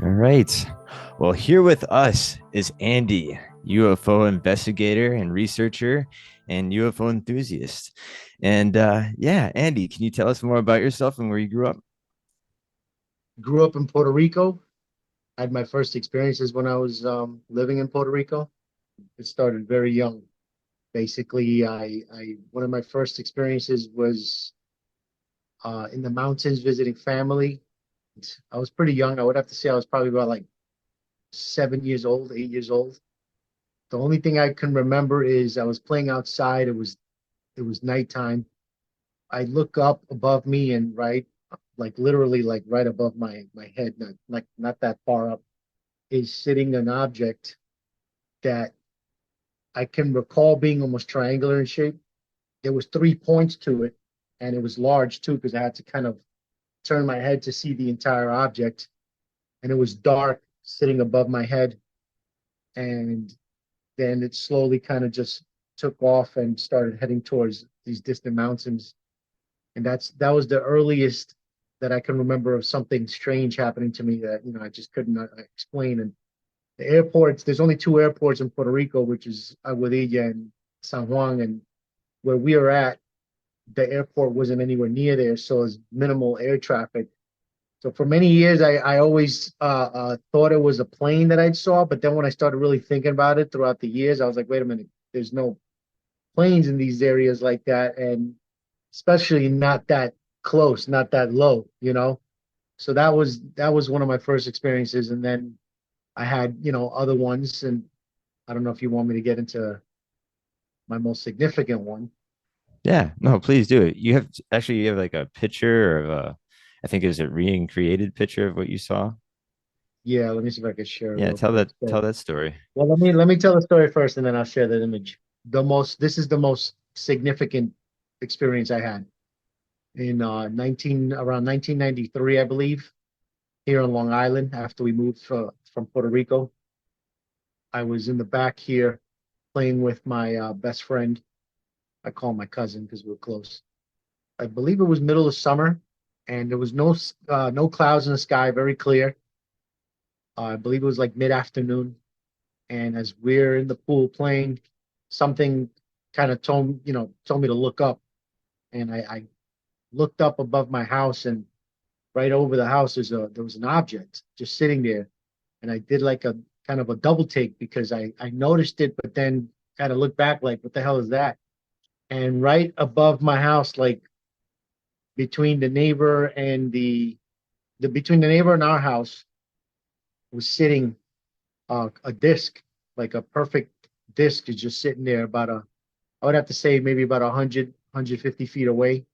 All right. Well, here with us is Andy, UFO investigator and researcher and UFO enthusiast. And yeah, Andy, can you tell us more about yourself and where you grew up? Grew up in Puerto Rico. Had my first experiences when I was living in Puerto Rico. It started very young. Basically, I one of my first experiences was in the mountains visiting family. I was pretty young. I would have to say I was probably about like 7 years old, 8 years old. The only thing I can remember is I was playing outside. It was nighttime. I look up above me and like literally like right above my head, not that far up, is sitting an object that I can recall being almost triangular in shape. There was 3 points to it, and it was large too because I had to kind of turn my head to see the entire object. And it was dark, sitting above my head, and then it slowly kind of just took off and started heading towards these distant mountains. And that was the earliest that I can remember of something strange happening to me that I just couldn't explain. And the airports, there's only two airports in Puerto Rico, which is Aguadilla and San Juan. And where we are at, the airport wasn't anywhere near there, so it's minimal air traffic. So for many years, I always thought it was a plane that I saw, but then when I started really thinking about it throughout the years, I was like, wait a minute, there's no planes in these areas like that, and especially not that close, not that low. So that was one of my first experiences, and then I had other ones, and I don't know if you want me to get into my most significant one. Yeah, no, please do it. You have like a picture of I think it was a recreated picture of what you saw. Yeah, let me see if I can share it Yeah, real quick. tell So, that story. well, let me tell the story first, and then I'll share that image. This is the most significant experience I had in 1993, I believe, here on Long Island after we moved from Puerto Rico. I was in the back here playing with my best friend. I call him my cousin because we're close. I believe it was middle of summer, and there was no clouds in the sky, very clear. I believe it was like mid-afternoon, and as we're in the pool playing, something kind of told me to look up, and I looked up above my house, and right over the house there was an object just sitting there, and I did like a kind of a double take because I noticed it, but then kind of looked back like, what the hell is that? And right above my house, like between the neighbor and the between the neighbor and our house was sitting a disc, like a perfect disc is just sitting there about I would have to say maybe about 100, 150 feet away.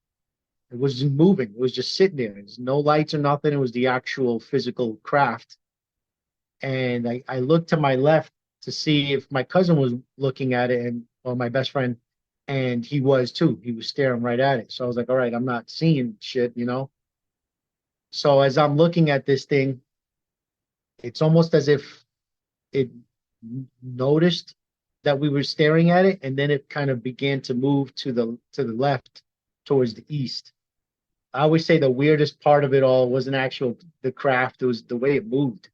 It wasn't moving. It was just sitting there. There's no lights or nothing. It was the actual physical craft. And I looked to my left to see if my cousin was looking at it, and or my best friend, and he was too. He was staring right at it. So I was like, all right, I'm not seeing shit. So as I'm looking at this thing, it's almost as if it noticed that we were staring at it, and then it kind of began to move to the left towards the east. I always say the weirdest part of it all wasn't actual the craft, it was the way it moved.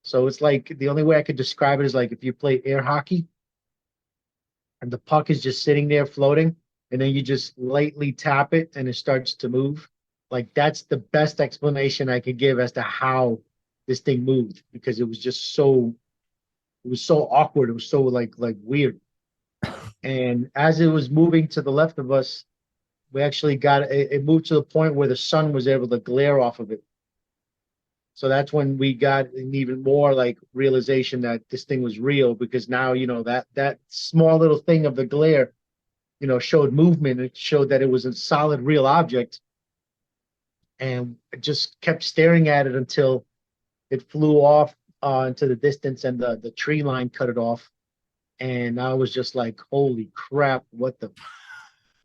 So it's like the only way I could describe it is like if you play air hockey and the puck is just sitting there floating, and then you just lightly tap it and it starts to move. Like that's the best explanation I could give as to how this thing moved because it was so awkward. It was so like weird. And as it was moving to the left of us, we actually got it moved to the point where the sun was able to glare off of it. So that's when we got an even more like realization that this thing was real because now that small little thing of the glare showed movement. It showed that it was a solid real object, and I just kept staring at it until it flew off into the distance and the tree line cut it off. And I was just like, holy crap, what the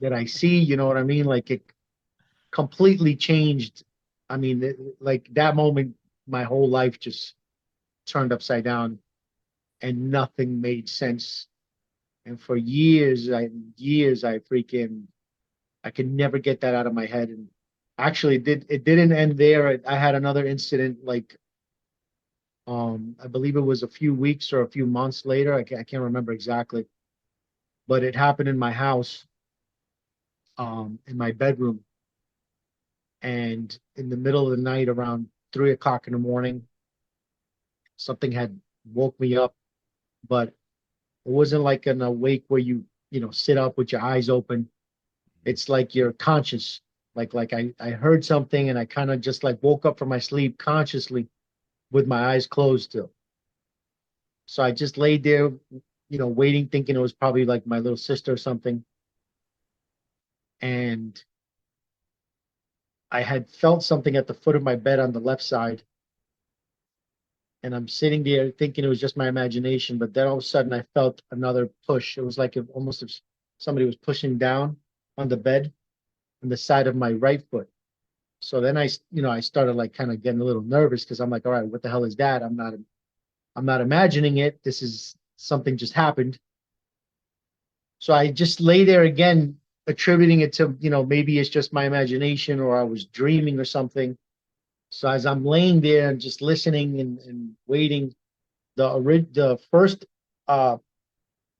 did I see? You know what I mean? Like it completely changed. I mean, like that moment, my whole life just turned upside down and nothing made sense. And for years, I could never get that out of my head. And actually, it didn't end there. I had another incident like I believe it was a few weeks or a few months later. I can't remember exactly, but it happened in my house, in my bedroom. And in the middle of the night, around 3 o'clock in the morning, something had woke me up, but it wasn't like an awake where you sit up with your eyes open. It's like you're conscious. I heard something and I kind of just like woke up from my sleep consciously with my eyes closed still. So I just laid there, waiting, thinking it was probably like my little sister or something. And I had felt something at the foot of my bed on the left side. And I'm sitting there thinking it was just my imagination. But then all of a sudden I felt another push. It was like if almost if somebody was pushing down on the bed on the side of my right foot. So then I started like kind of getting a little nervous because I'm like, all right, what the hell is that? I'm not imagining it. This is something just happened. So I just lay there again, attributing it to, maybe it's just my imagination or I was dreaming or something. So as I'm laying there and just listening and waiting, the first uh,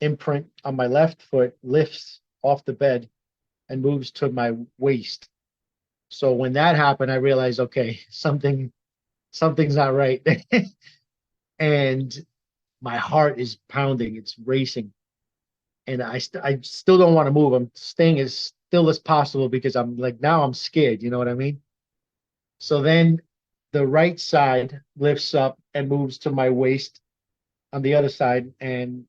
imprint on my left foot lifts off the bed and moves to my waist. So when that happened, I realized, okay, something's not right, and my heart is pounding, it's racing, and I still don't want to move. I'm staying as still as possible because I'm like now I'm scared. You know what I mean? So then the right side lifts up and moves to my waist on the other side, and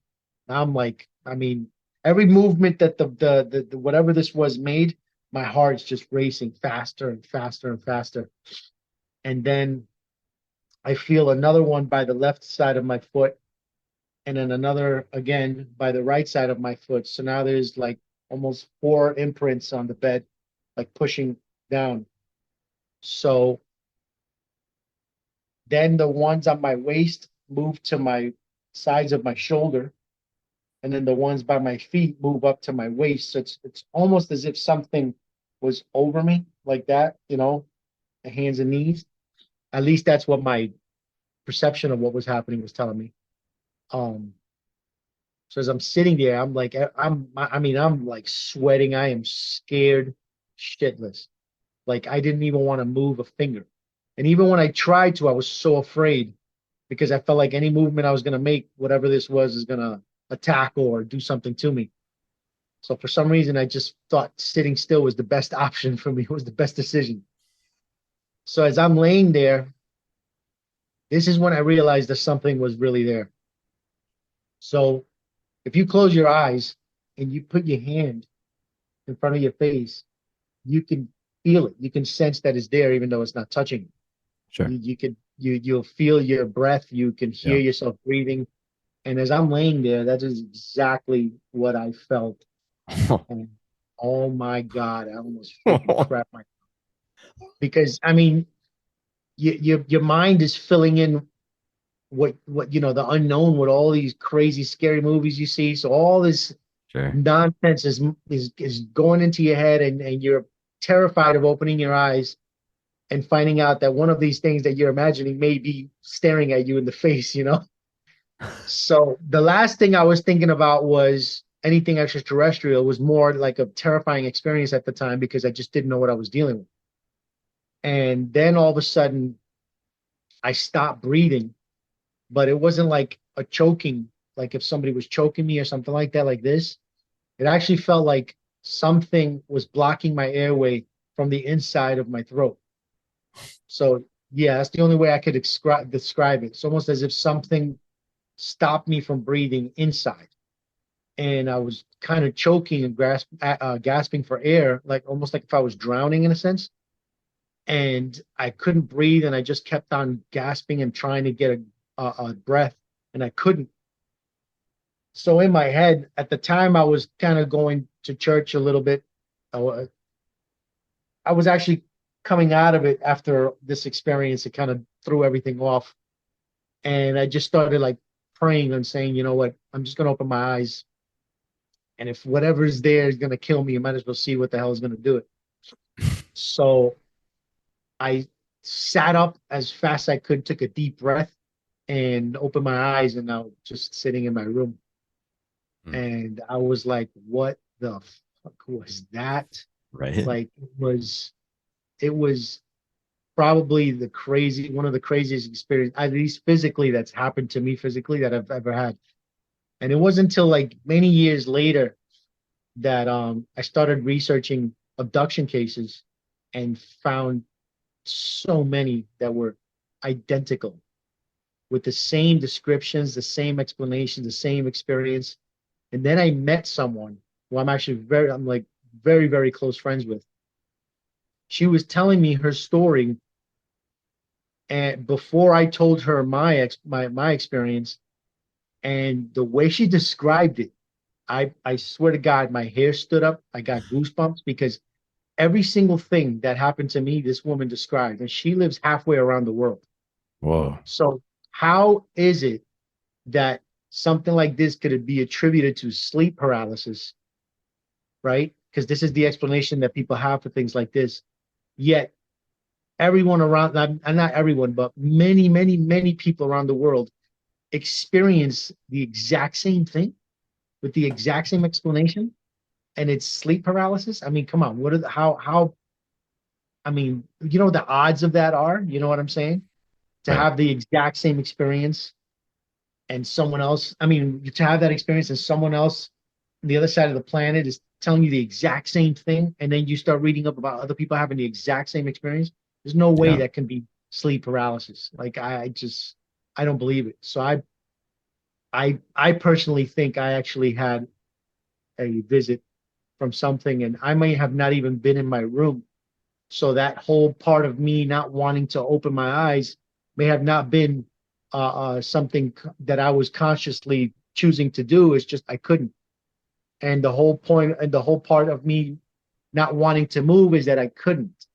I'm like, I mean, every movement that the whatever this was made, my heart's just racing faster and faster and faster. And then I feel another one by the left side of my foot, and then another again by the right side of my foot. So now there's like almost four imprints on the bed, like pushing down. So then the ones on my waist move to my sides of my shoulder, and then the ones by my feet move up to my waist. So it's almost as if something was over me like that, the hands and knees. At least that's what my perception of what was happening was telling me. Um, so as I'm sitting there, I'm like, I'm like sweating. I am scared shitless. Like I didn't even want to move a finger. And even when I tried to, I was so afraid because I felt like any movement I was going to make, whatever this was, is going to attack or do something to me. So for some reason, I just thought sitting still was the best option for me. It was the best decision. So as I'm laying there, this is when I realized that something was really there. So if you close your eyes and you put your hand in front of your face, you can feel it. You can sense that it's there, even though it's not touching Sure. you. You'll feel your breath. You can hear Yeah. yourself breathing. And as I'm laying there, that is exactly what I felt. And oh my God, I almost freaking crap my because I mean, your mind is filling in what the unknown with all these crazy scary movies you see. So all this Sure. nonsense is going into your head, and you're terrified of opening your eyes and finding out that one of these things that you're imagining may be staring at you in the face. So the last thing I was thinking about was anything extraterrestrial. Was more like a terrifying experience at the time because I just didn't know what I was dealing with. And then all of a sudden I stopped breathing, but it wasn't like a choking, like if somebody was choking me or something like that, like this. It actually felt like something was blocking my airway from the inside of my throat. So yeah, that's the only way I could describe it. It's almost as if something stopped me from breathing inside, and I was kind of choking and gasping for air, like almost like if I was drowning in a sense. And I couldn't breathe, and I just kept on gasping and trying to get a breath, and I couldn't. So in my head, at the time, I was kind of going to church a little bit. I was actually coming out of it after this experience. It kind of threw everything off. And I just started like praying and saying, you know what, I'm just going to open my eyes. And if whatever is there is going to kill me, you might as well see what the hell is going to do it. So I sat up as fast as I could, took a deep breath, and opened my eyes, and I was just sitting in my room. Mm. And I was like, what the fuck was that? Right. Like it was probably one of the craziest experience, at least physically, that's happened to me physically that I've ever had. And it wasn't until like many years later that I started researching abduction cases and found so many that were identical with the same descriptions, the same explanations, the same experience. And then I met someone who I'm like very, very close friends with. She was telling me her story, and before I told her my experience, and the way she described it, I swear to God, my hair stood up. I got goosebumps because every single thing that happened to me, this woman described, and she lives halfway around the world. Whoa. So how is it that something like this could be attributed to sleep paralysis, right? Because this is the explanation that people have for things like this. Yet everyone around, not everyone, but many, many, many people around the world experience the exact same thing with the exact same explanation, and it's sleep paralysis. I mean, come on, what are the, how I mean, you know what the odds of that are? You know what I'm saying? To Right. have the exact same experience and someone else, I mean, to have that experience and someone else on the other side of the planet is telling you the exact same thing, and then you start reading up about other people having the exact same experience. There's no way Yeah. that can be sleep paralysis. Like I don't believe it. So I personally think I actually had a visit from something, and I may have not even been in my room. So that whole part of me not wanting to open my eyes may have not been something that I was consciously choosing to do. It's just I couldn't. And the whole point and the whole part of me not wanting to move is that I couldn't.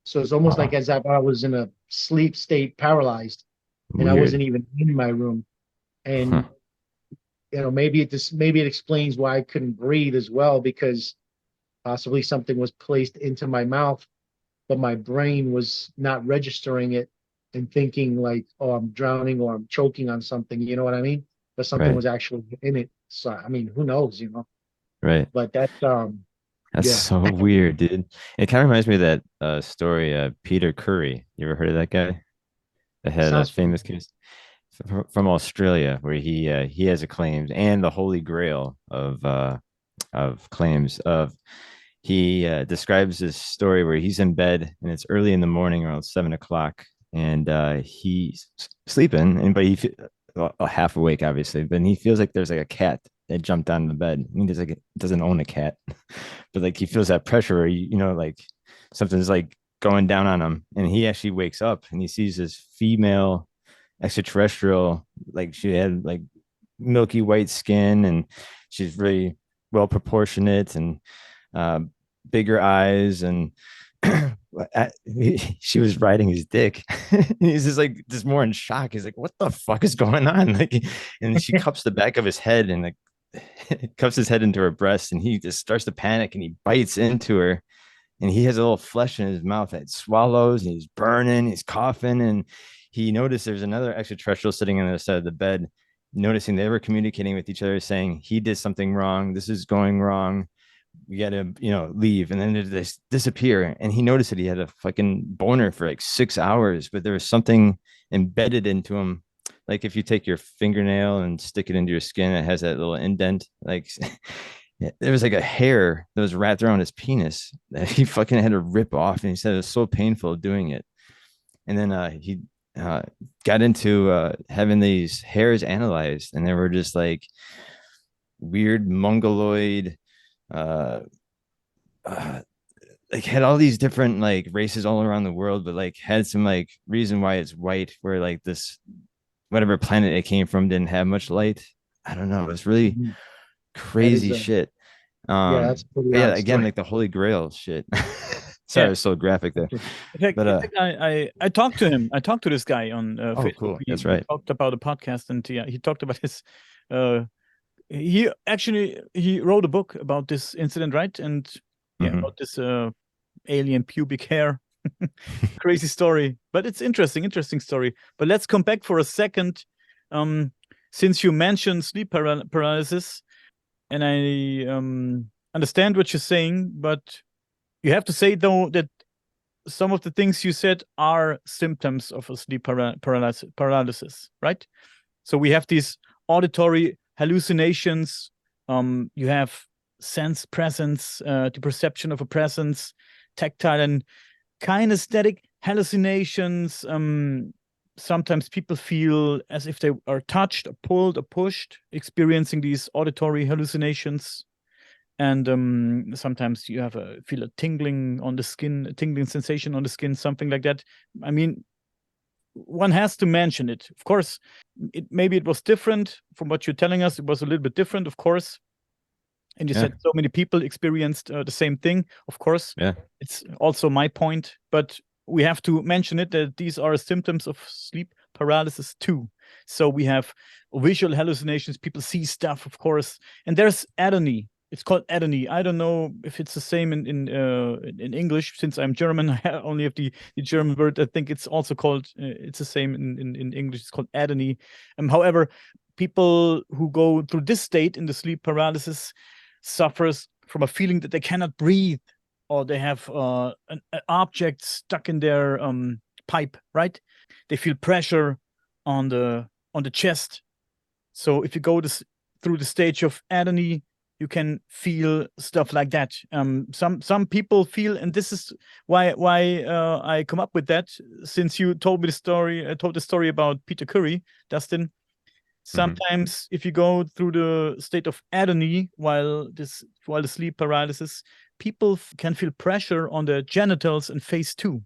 So it's almost like Wow. as if I was in a sleep state, paralyzed, and I Weird. wasn't even in my room. Huh. And maybe it explains why I couldn't breathe as well, because possibly something was placed into my mouth, but my brain was not registering it and thinking like, oh, I'm drowning or I'm choking on something. You know what I mean? But something Right. was actually in it. So I mean, who knows? Right. But That's yeah, so weird, dude. It kind of reminds me of that story, Peter Curry. You ever heard of that guy that had a sounds famous familiar. case from Australia where he has a claims and the holy grail of claims of he describes this story where he's in bed and it's early in the morning around 7 o'clock and he's sleeping and but well, half awake obviously, but he feels like there's like a cat that jumped on the bed. I mean, there's like doesn't own a cat, but like he feels that pressure where like something's like going down on him, and he actually wakes up and he sees this female extraterrestrial, like she had like milky white skin and she's really well proportionate and uh, bigger eyes and she was riding his dick. He's just like just more in shock. He's like, what the fuck is going on? Like, and she cups the back of his head and like cups his head into her breast, and he just starts to panic and he bites into her, and he has a little flesh in his mouth that swallows, and he's burning, he's coughing, and he noticed there's another extraterrestrial sitting on the other side of the bed, noticing they were communicating with each other, saying he did something wrong, this is going wrong, we gotta leave, and then they disappear, and he noticed that he had a fucking boner for like 6 hours, but there was something embedded into him, like if you take your fingernail and stick it into your skin, it has that little indent, like there was like a hair that was wrapped around his penis that he fucking had to rip off, and he said it was so painful doing it. And then he uh, got into having these hairs analyzed, and they were just like weird mongoloid, uh, uh, like had all these different like races all around the world, but like had some like reason why it's white, where like this whatever planet it came from didn't have much light. I don't know. It's really Mhm. That is crazy shit. yeah, that's a pretty But yeah, odd again, story. like the Holy Grail shit. Sorry, Yeah. I was so graphic there. In But fact, I talked to him. I talked to this guy on oh, Facebook. cool. We That's we right. talked about a podcast, and yeah, he talked about his. Uh, he wrote a book about this incident, right? And yeah, Hmm. about this alien pubic hair. Crazy story, but it's interesting story. But let's come back for a second Since you mentioned sleep paralysis, and I understand what you're saying, but you have to say though that some of the things you said are symptoms of a sleep paralysis, right? So we have these auditory hallucinations. You have sense presence, the perception of a presence, tactile and kinesthetic hallucinations. Sometimes people feel as if they are touched, or pulled, or pushed, experiencing these auditory hallucinations. And sometimes you feel a tingling on the skin, a tingling sensation on the skin, something like that. I mean, one has to mention it. Of course, maybe it was different from what you're telling us. It was a little bit different, of course. And you said so many people experienced the same thing. Of course, it's also my point. But we have to mention it that these are symptoms of sleep paralysis too. So we have visual hallucinations. People see stuff, of course. And there's atony. It's called atony. I don't know if it's the same in English. Since I'm German, I only have the German word. I think it's also called, it's the same in English. It's called atony. However, people who go through this state in the sleep paralysis suffers from a feeling that they cannot breathe, or they have an object stuck in their pipe, right? They feel pressure on the chest. So if you go through the stage of atony, you can feel stuff like that. Some people feel, and this is why I come up with that. Since you told me the story, I told the story about Peter Curry, Dustin. Sometimes, if you go through the state of atony while the sleep paralysis, people can feel pressure on the genitals and face too.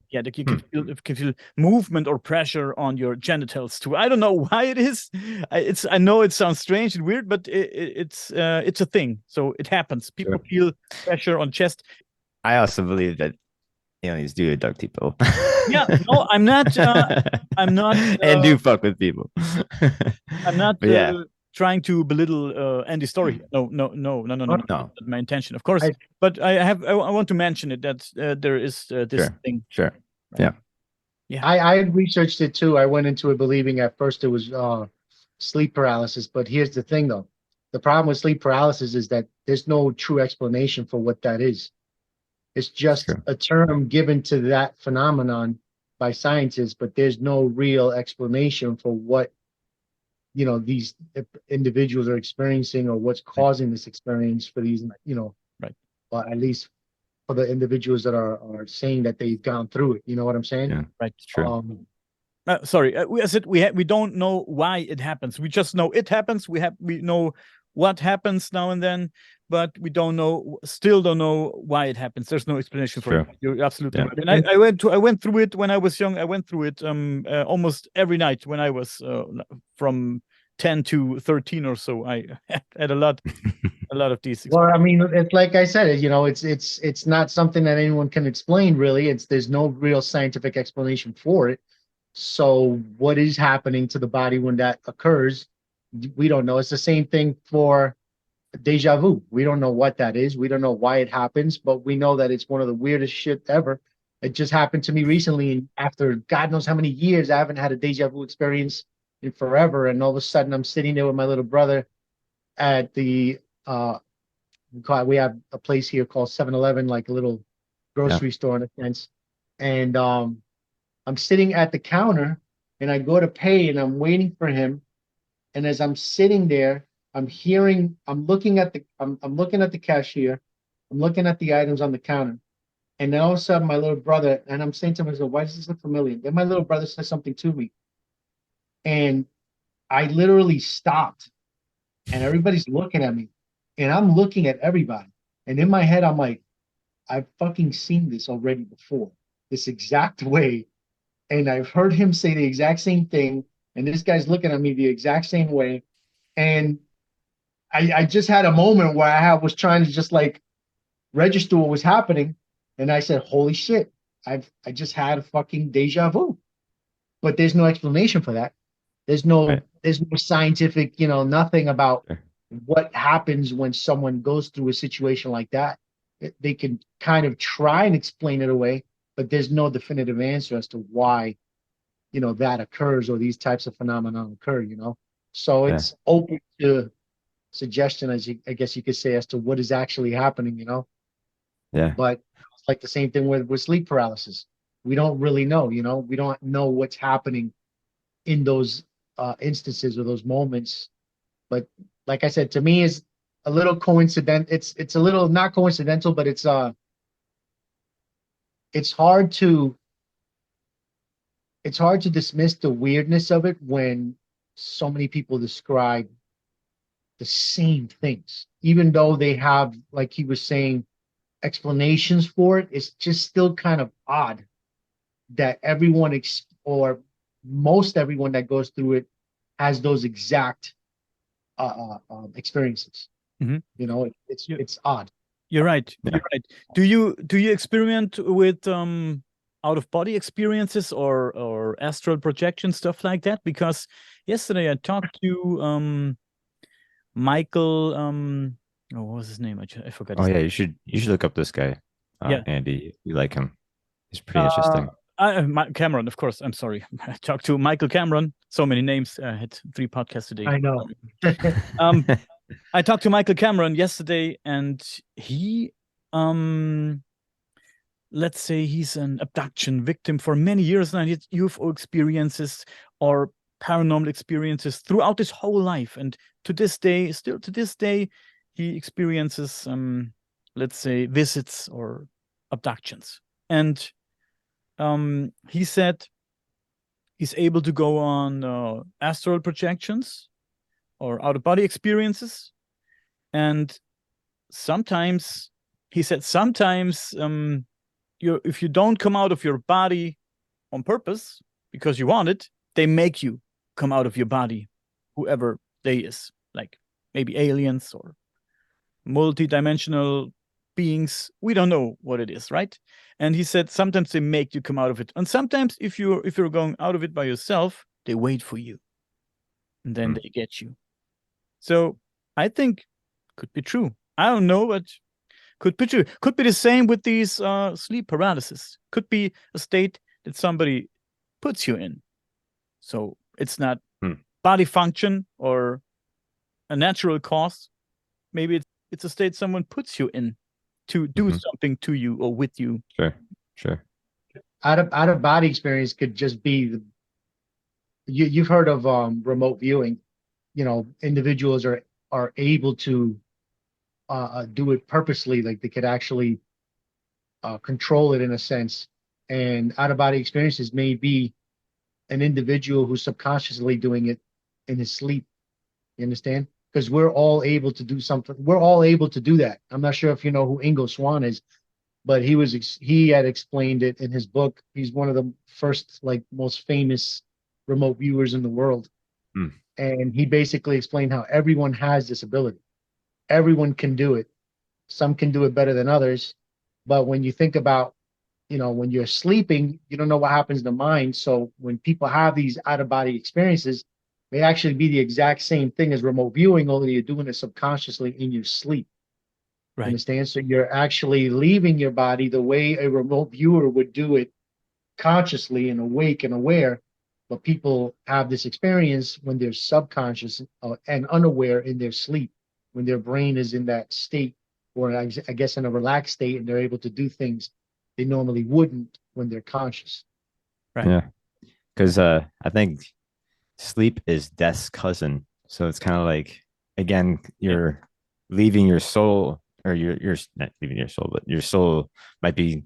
Yeah, you can feel movement or pressure on your genitals too. I don't know why it is. I know it sounds strange and weird, but it's a thing. So it happens. People feel pressure on chest. I also believe that aliens do abduct people. Yeah, no, I'm not. I'm not. And do fuck with people. I'm not. Trying to belittle Andy's story. No. Not my intention, of course. But I want to mention it that there is this thing. Sure. Right? Yeah. I researched it too. I went into it believing at first it was sleep paralysis. But here's the thing, though. The problem with sleep paralysis is that there's no true explanation for what that is. It's just a term given to that phenomenon by scientists, but there's no real explanation for what these individuals are experiencing, or what's causing this experience for these, well, at least for the individuals that are saying that they've gone through it. You know what I'm saying? Yeah, right. True. Sorry, we don't know why it happens. We just know it happens. We know what happens now and then, but we still don't know why it happens. There's no explanation for it. You're absolutely right. And I went through it when I was young. I went through it almost every night when I was from 10 to 13 or so. I had a lot of these. Well, I mean, it's like I said, it's not something that anyone can explain really. There's no real scientific explanation for it. So what is happening to the body when that occurs? We don't know. It's the same thing for deja vu. We don't know what that is. We don't know why it happens, but we know that it's one of the weirdest shit ever. It just happened to me recently, and after God knows how many years, I haven't had a deja vu experience in forever. And all of a sudden, I'm sitting there with my little brother at the we have a place here called 7-Eleven, like a little grocery store in a sense. And I'm sitting at the counter, and I go to pay, and I'm waiting for him. And as I'm sitting there, I'm looking at the cashier, I'm looking at the items on the counter, and then all of a sudden my little brother, and I'm saying to myself, why does this look familiar? Then my little brother says something to me, and I literally stopped, and everybody's looking at me, and I'm looking at everybody, and in my head I'm like, I've fucking seen this already before, this exact way, and I've heard him say the exact same thing, and this guy's looking at me the exact same way, and I just had a moment where I was trying to just like register what was happening, and I said, "Holy shit! I just had a fucking deja vu." But there's no explanation for that. There's no scientific, nothing about what happens when someone goes through a situation like that. They can kind of try and explain it away, but there's no definitive answer as to why that occurs or these types of phenomena occur, So Yeah. it's open to suggestion, I guess you could say, as to what is actually happening, Yeah. But it's like the same thing with sleep paralysis. We don't really know, we don't know what's happening in those instances or those moments. But like I said, to me, is a little coincident. It's a little not coincidental, but it's hard to it's hard to dismiss the weirdness of it when so many people describe the same things, even though they have, like he was saying, explanations for it. It's just still kind of odd that everyone or most everyone that goes through it has those exact experiences. Mhm. It's odd. You're right. Yeah. You're right. Do you experiment with out of body experiences or astral projection stuff like that? Because yesterday I talked to Michael oh, what was his name? I forgot Oh his yeah, name. you should look up this guy, Yeah. Andy. You like him? He's pretty Uh, interesting. Cameron, of course. I'm sorry. I talked to Michael Cameron. So many names. I had 3 podcasts today. I know. Um, I talked to Michael Cameron yesterday, and he, let's say, he's an abduction victim for many years now. He had UFO experiences or paranormal experiences throughout his whole life, and to this day, still to this day, he experiences, let's say, visits or abductions. And he said he's able to go on astral projections or out of body experiences. And sometimes, he said, sometimes if you don't come out of your body on purpose because you want it, they make you come out of your body, whoever they is, like maybe aliens or multi-dimensional beings. We don't know what it is, right? And he said sometimes they make you come out of it, and sometimes if you're going out of it by yourself, they wait for you, and then they get you. So I think could be true. I don't know, but could be true. Could be the same with these sleep paralysis. Could be a state that somebody puts you in. So it's not body function or a natural cause. Maybe it's a state someone puts you in to do something to you or with you. Sure. Out of body experience could just be you've heard of remote viewing. Individuals are able to do it purposely, like they could actually control it in a sense. And out of body experiences may be an individual who's subconsciously doing it in his sleep. You understand? Because we're all able to do something. We're all able to do that. I'm not sure if you know who Ingo Swann is, but he had explained it in his book. He's one of the first, like, most famous remote viewers in the world. And he basically explained how everyone has this ability. Everyone can do it. Some can do it better than others. But when you think about, when you're sleeping, you don't know what happens in the mind. So when people have these out of body experiences, they actually be the exact same thing as remote viewing, only you're doing it subconsciously in your sleep. Right. Understand? So you're actually leaving your body the way a remote viewer would do it consciously and awake and aware. But people have this experience when they're subconscious and unaware in their sleep, when their brain is in that state, or I guess in a relaxed state, and they're able to do things they normally wouldn't when they're conscious. Right. Yeah. Because I think sleep is death's cousin. So it's kind of like, again, you're leaving your soul, or you're not leaving your soul, but your soul might be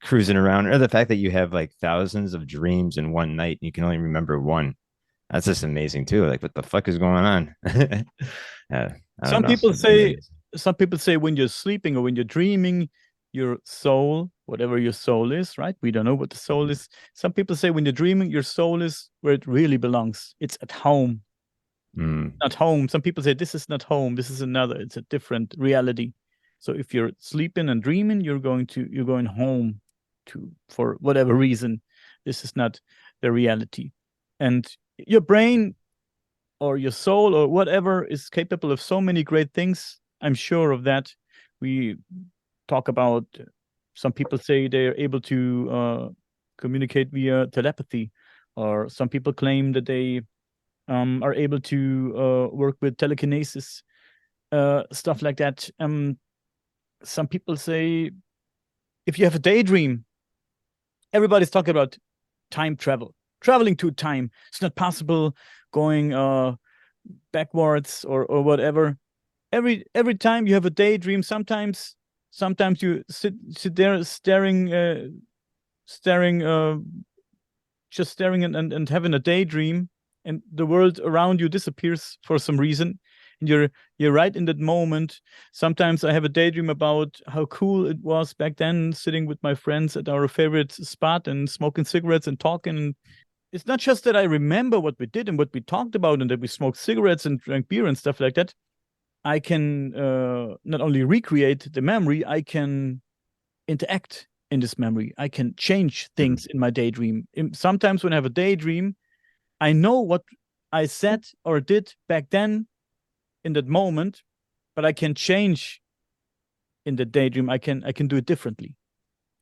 cruising around, or the fact that you have like thousands of dreams in one night and you can only remember one. That's just amazing too. Like, what the fuck is going on? I don't Some know. people say when you're sleeping or when you're dreaming, your soul, whatever your soul is, right? We don't know what the soul is. Some people say when you're dreaming, your soul is where it really belongs. It's at home. Not home. Some people say this is not home. This is another. It's a different reality. So if you're sleeping and dreaming, you're going home for whatever reason. This is not the reality. And your brain or your soul or whatever is capable of so many great things. I'm sure of that. We talk about, some people say they're able to communicate via telepathy, or some people claim that they are able to work with telekinesis, stuff like that. Some people say if you have a daydream, everybody's talking about time travel, traveling to time. It's not possible going backwards or whatever. Every time you have a daydream, sometimes you sit there staring just staring and having a daydream, and the world around you disappears for some reason, and you're right in that moment. Sometimes I have a daydream about how cool it was back then, sitting with my friends at our favorite spot and smoking cigarettes and talking. And it's not just that I remember what we did and what we talked about and that we smoked cigarettes and drank beer and stuff like that. I can not only recreate the memory, I can interact in this memory. I can change things in my daydream. Sometimes when I have a daydream, I know what I said or did back then in that moment, but I can change in the daydream. I can do it differently.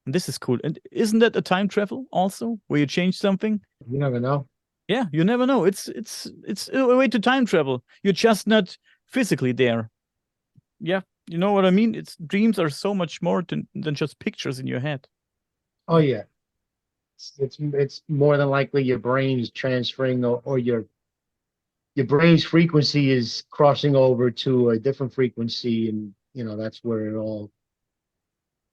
And this is cool. And isn't that a time travel also, where you change something? You never know. Yeah, you never know. It's a way to time travel. You're just not physically there. Yeah, you know what I mean? Dreams are so much more than just pictures in your head. Oh yeah, it's more than likely your brain is transferring, or your brain's frequency is crossing over to a different frequency, and that's where it all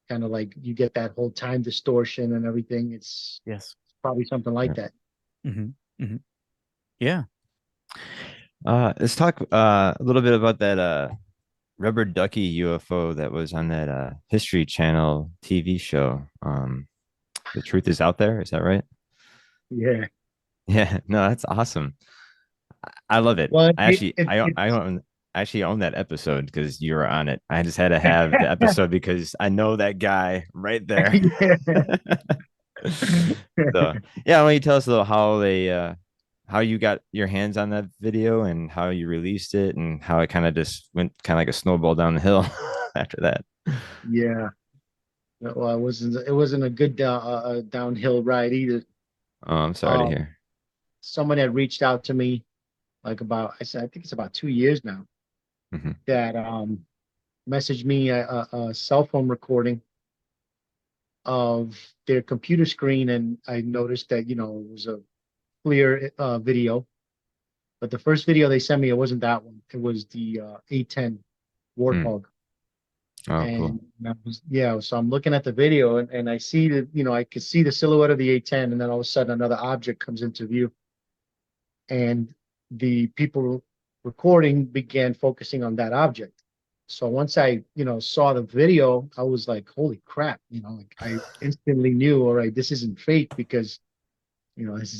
kind of like you get that whole time distortion and everything. It's Yes. probably something like that. Mm-hmm. Mm-hmm. Yeah. Let's talk a little bit about that rubber ducky UFO that was on that History Channel TV show. The truth is out there. Is that right? Yeah. Yeah. No, that's awesome. I love it. Well, I actually own that episode because you were on it. I just had to have the episode because I know that guy right there. So yeah, why don't you tell us a little how you got your hands on that video and how you released it and how it kind of just went kind of like a snowball down the hill after that. Yeah. Well, it wasn't a good downhill ride either. Oh, I'm sorry to Um, hear. Someone had reached out to me like I think it's about 2 years now, Hmm. that messaged me a cell phone recording of their computer screen, and I noticed that it was a clear video. But the first video they sent me, it wasn't that one. It was the A10 Mm. Warthog. Oh, cool. And yeah, so I'm looking at the video, and I see that, I could see the silhouette of the A10, and then all of a sudden another object comes into view. And the people recording began focusing on that object. So once I, saw the video, I was like, holy crap, like I instantly knew, all right, this isn't fake, because, this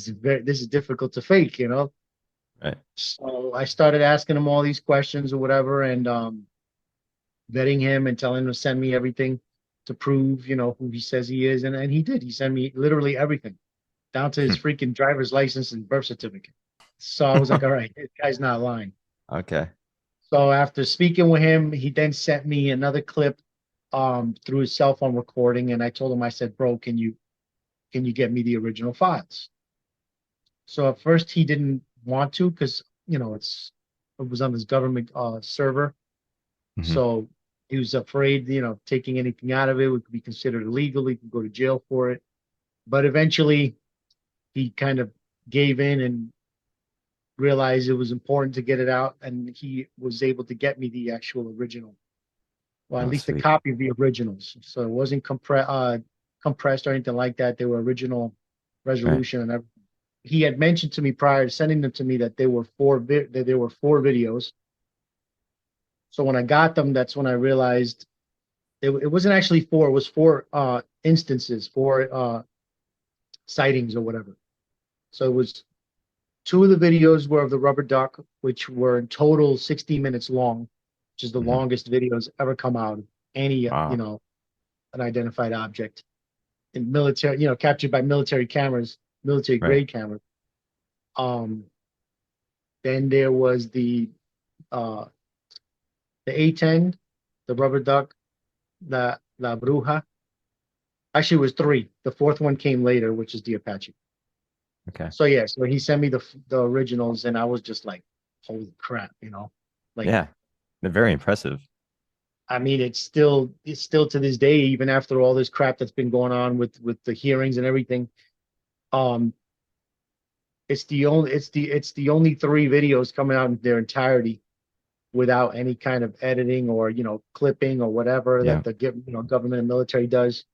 is difficult to fake. Right. So I started asking him all these questions or whatever, and vetting him and telling him to send me everything to prove, who he says he is. And he did. He sent me literally everything, down to his freaking driver's license and birth certificate. So I was like, all right, this guy's not lying. Okay. So after speaking with him, he then sent me another clip through his cell phone recording. And I told him, I said, bro, can you get me the original files? So at first he didn't want to, because it was on this government server. Hmm. So he was afraid, taking anything out of it would be considered illegal. He could go to jail for it. But eventually he kind of gave in and realized it was important to get it out. And he was able to get me the actual original, well, at Oh, least a sweet. copy of the originals. So it wasn't compressed or anything like that. They were original Right. resolution and everything. He had mentioned to me prior to sending them to me that there were four videos. So when I got them, that's when I realized it wasn't actually four. It was four instances, four sightings or whatever. So it was two of the videos were of the rubber duck, which were in total 60 minutes long, which is the Hmm. longest videos ever come out of any, Wow. unidentified object in military, captured by military cameras, military Right. grade cameras. Um, then there was uh, the A10, the rubber duck, the La Bruja. Actually, it was three. The fourth one came later, which is the Apache. Okay. So yeah, so he sent me the originals, and I was just like, holy crap, like Yeah. They're very impressive. I mean, it's still to this day, even after all this crap that's been going on with the hearings and everything. Um, it's the only three videos coming out in their entirety without any kind of editing or clipping or whatever Yeah. that the government and military does.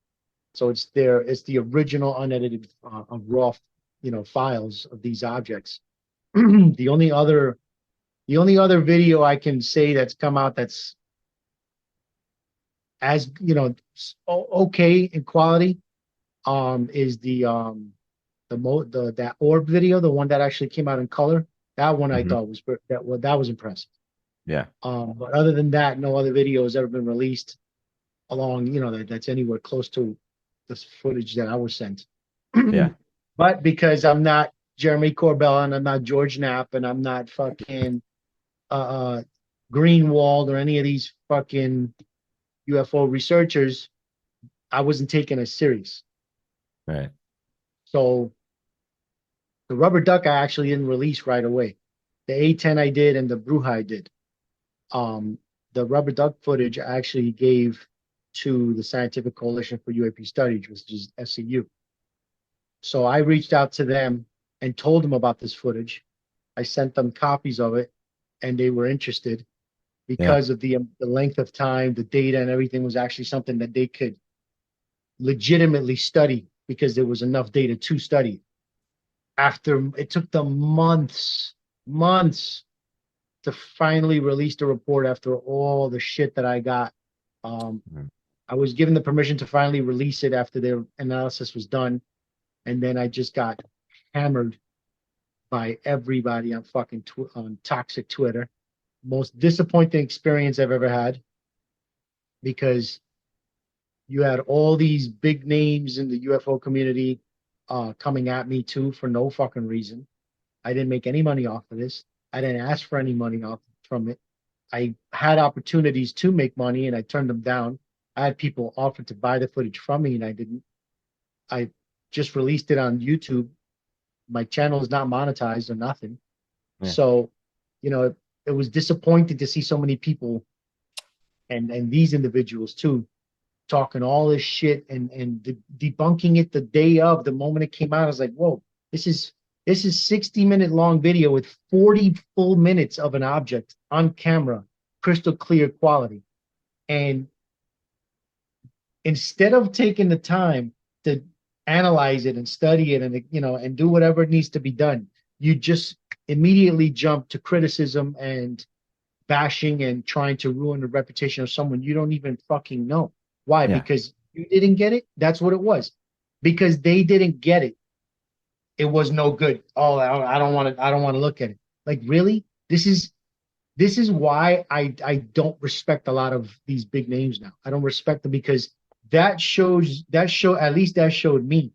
So it's the original unedited raw files of these objects. the only other the only other video I can say that's come out that's as okay in quality is the that orb video, the one that actually came out in color. That one I Hmm. thought that was impressive. Yeah. But other than that, no other video has ever been released along, that's anywhere close to this footage that I was sent. Yeah. But because I'm not Jeremy Corbell and I'm not George Knapp and I'm not fucking uh Greenwald or any of these fucking UFO researchers, I wasn't taken as serious. Right. So the rubber duck I actually didn't release right away. The A10 I did and the Bruja I did. Um, the rubber duck footage I actually gave to the Scientific Coalition for UAP Studies, which is SCU. So I reached out to them and told them about this footage. I sent them copies of it, and they were interested Yeah. because of the length of time, the data, and everything was actually something that they could legitimately study because there was enough data to study. After it took them months to finally release the report after all the shit that I got. Um, Mhm. I was given the permission to finally release it after their analysis was done, and then I just got hammered by everybody on on toxic Twitter. Most disappointing experience I've ever had because you had all these big names in the UFO community coming at me too for no fucking reason. I didn't make any money off of this. I didn't ask for any money off from it. I had opportunities to make money and I turned them down. I had people offer to buy the footage from me and I didn't. I just released it on YouTube. My channel is not monetized or nothing. Yeah. So, it was disappointing to see so many people and these individuals too talking all this shit and debunking it the day of the moment it came out. I was like, whoa, this is 60-minute long video with 40 full minutes of an object on camera, crystal clear quality. And instead of taking the time to analyze it and study it and do whatever needs to be done, you just immediately jump to criticism and bashing and trying to ruin the reputation of someone you don't even fucking know. Why? Yeah. Because you didn't get it? That's what it was. Because they didn't get it. It was no good. Oh, I don't want to. I don't want to look at it. Like, really? This is why I don't respect a lot of these big names now. I don't respect them because at least that showed me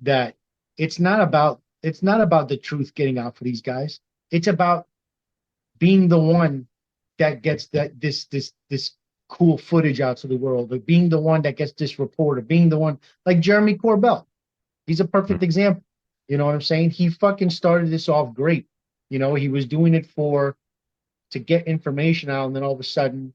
that it's not about the truth getting out for these guys. It's about being the one that gets this cool footage out to the world, or being the one that gets this report, or being the one like Jeremy Corbell. He's a Mhm. perfect example. You know what I'm saying? He fucking started this off great. He was doing it to get information out, and then all of a sudden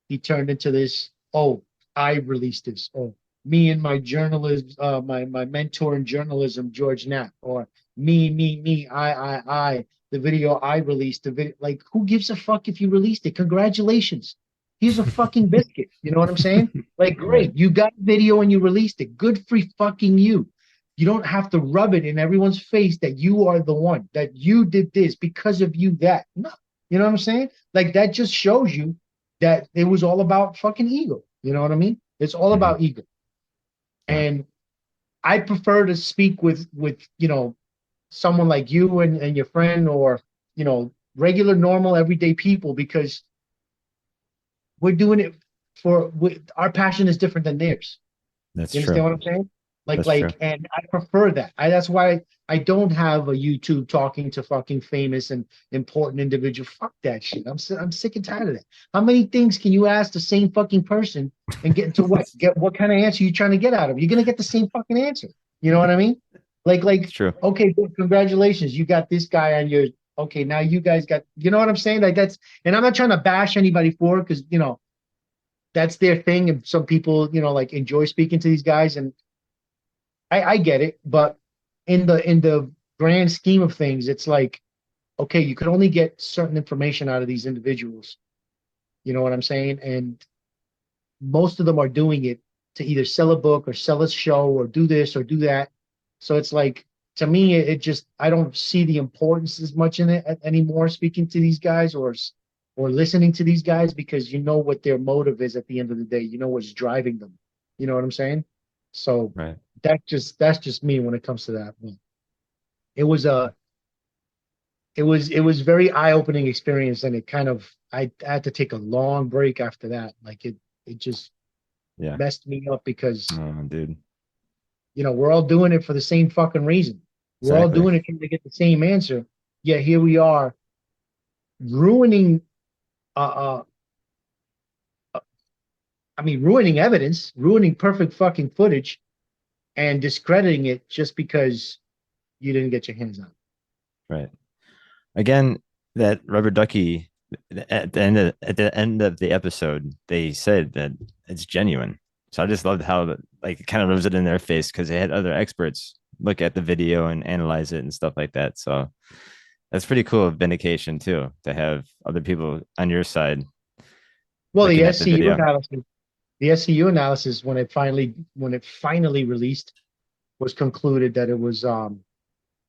he turned into this. Oh, I released this. Oh, me and my journalist, my mentor in journalism, George Knapp, or me, I. The video I released, the video, like, who gives a fuck if you released it? Congratulations. Here's a fucking biscuit. You know what I'm saying? Like, Right. great, you got video and you released it. Good for fucking you. You don't have to rub it in everyone's face that you are the one, that you did this because of you that. No, you know what I'm saying? Like, that just shows you that it was all about fucking ego. You know what I mean? It's all Hmm. about ego. Yeah. And I prefer to speak with someone like you and your friend, or regular, normal, everyday people, because we're doing it our passion is different than theirs. That's You true. understand what I'm saying? Like, That's true. and I prefer that. That's why I don't have a YouTube talking to fucking famous and important individual. Fuck that shit. I'm sick and tired of that. How many things can you ask the same fucking person and get into what? Get what kind of answer you trying to get out of? You're gonna get the same fucking answer. You know what I mean? Like, It's true. okay, good, congratulations, you got this guy on your. Okay, now you guys got. You know what I'm saying? Like that's, and I'm not trying to bash anybody for it because that's their thing, and some people like enjoy speaking to these guys, and I get it, but in the grand scheme of things, it's like, okay, you could only get certain information out of these individuals. You know what I'm saying? And most of them are doing it to either sell a book or sell a show or do this or do that. So it's like, to me, it just, I don't see the importance as much in it anymore, speaking to these guys or listening to these guys, because you know what their motive is at the end of the day. You know what's driving them. You know what I'm saying? So Right. that's just me when it comes to that. It was a it was very eye-opening experience, and it kind of, I had to take a long break after that. Like it just Yeah. messed me up because Oh, dude. we're all doing it for the same fucking reason. We're all Exactly. doing it to get the same answer. Yet here we are ruining uh, ruining evidence, ruining perfect fucking footage, and discrediting it just because you didn't get your hands on it. Right. Again, that rubber ducky at the end of the episode, they said that it's genuine. So I just loved how like it kind of rubs it in their face because they had other experts look at the video and analyze it and stuff like that. So that's pretty cool vindication too, to have other people on your side Well, looking at the video. the SCU analysis, when it finally released, was concluded that it was an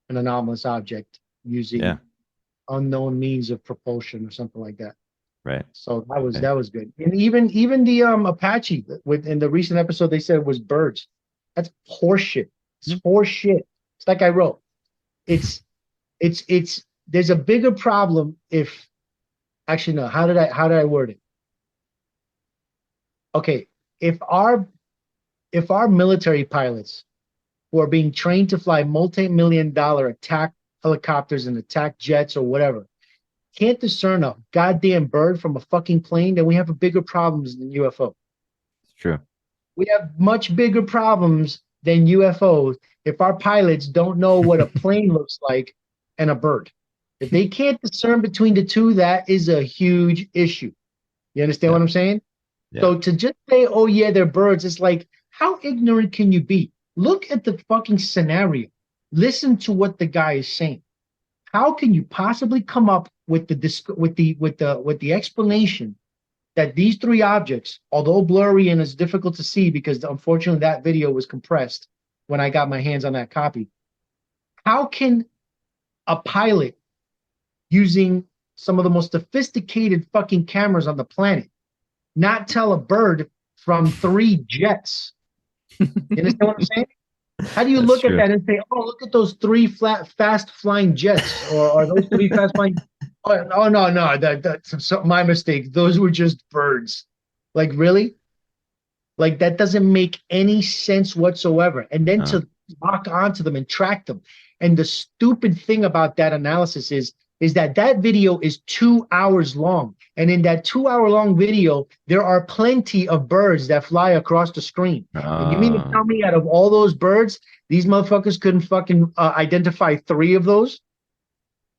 anomalous object using Yeah. unknown means of propulsion or something like that. Right. So that was Okay. that was good. And even the Apache in the recent episode, they said it was birds. That's horseshit. It's horseshit. It's like I wrote. It's there's a bigger problem if, actually no, how did I word it? Okay, if our military pilots who are being trained to fly multi-million-dollar attack helicopters and attack jets or whatever can't discern a goddamn bird from a fucking plane, then we have a bigger problems than UFO. It's true. We have much bigger problems than UFOs if our pilots don't know what a plane looks like and a bird. If they can't discern between the two, that is a huge issue. You understand what Yeah. I'm saying? Yeah. So to just say, oh yeah, they're birds, it's like, how ignorant can you be? Look at the fucking scenario. Listen to what the guy is saying. How can you possibly come up with the explanation that these three objects, although blurry and it's difficult to see because unfortunately that video was compressed when I got my hands on that copy, how can a pilot using some of the most sophisticated fucking cameras on the planet not tell a bird from three jets? You understand what I'm saying? How do you That's look at true. that and say, "Oh, look at those three fast flying jets," or those three fast flying? Oh no, no, that's my mistake. Those were just birds. Like really? Like that doesn't make any sense whatsoever. And then Uh, to lock onto them and track them. And the stupid thing about that analysis is that video is 2 hours long. And in that 2 hour long video, there are plenty of birds that fly across the screen. And you mean to tell me out of all those birds, these motherfuckers couldn't fucking identify three of those?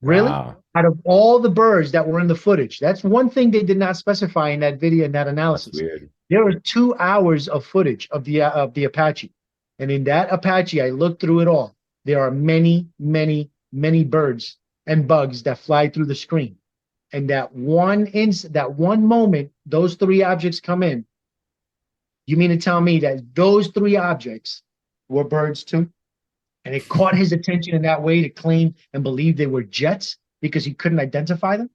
Really? wow. Out of all the birds that were in the footage. That's one thing they did not specify in that video, in that That's analysis. weird. There are 2 hours of footage of the Apache. And in that Apache, I looked through it all. There are many, many, many birds and bugs that fly through the screen. And that one moment, those three objects come in. You mean to tell me that those three objects were birds too? And it caught his attention in that way to claim and believe they were jets because he couldn't identify them?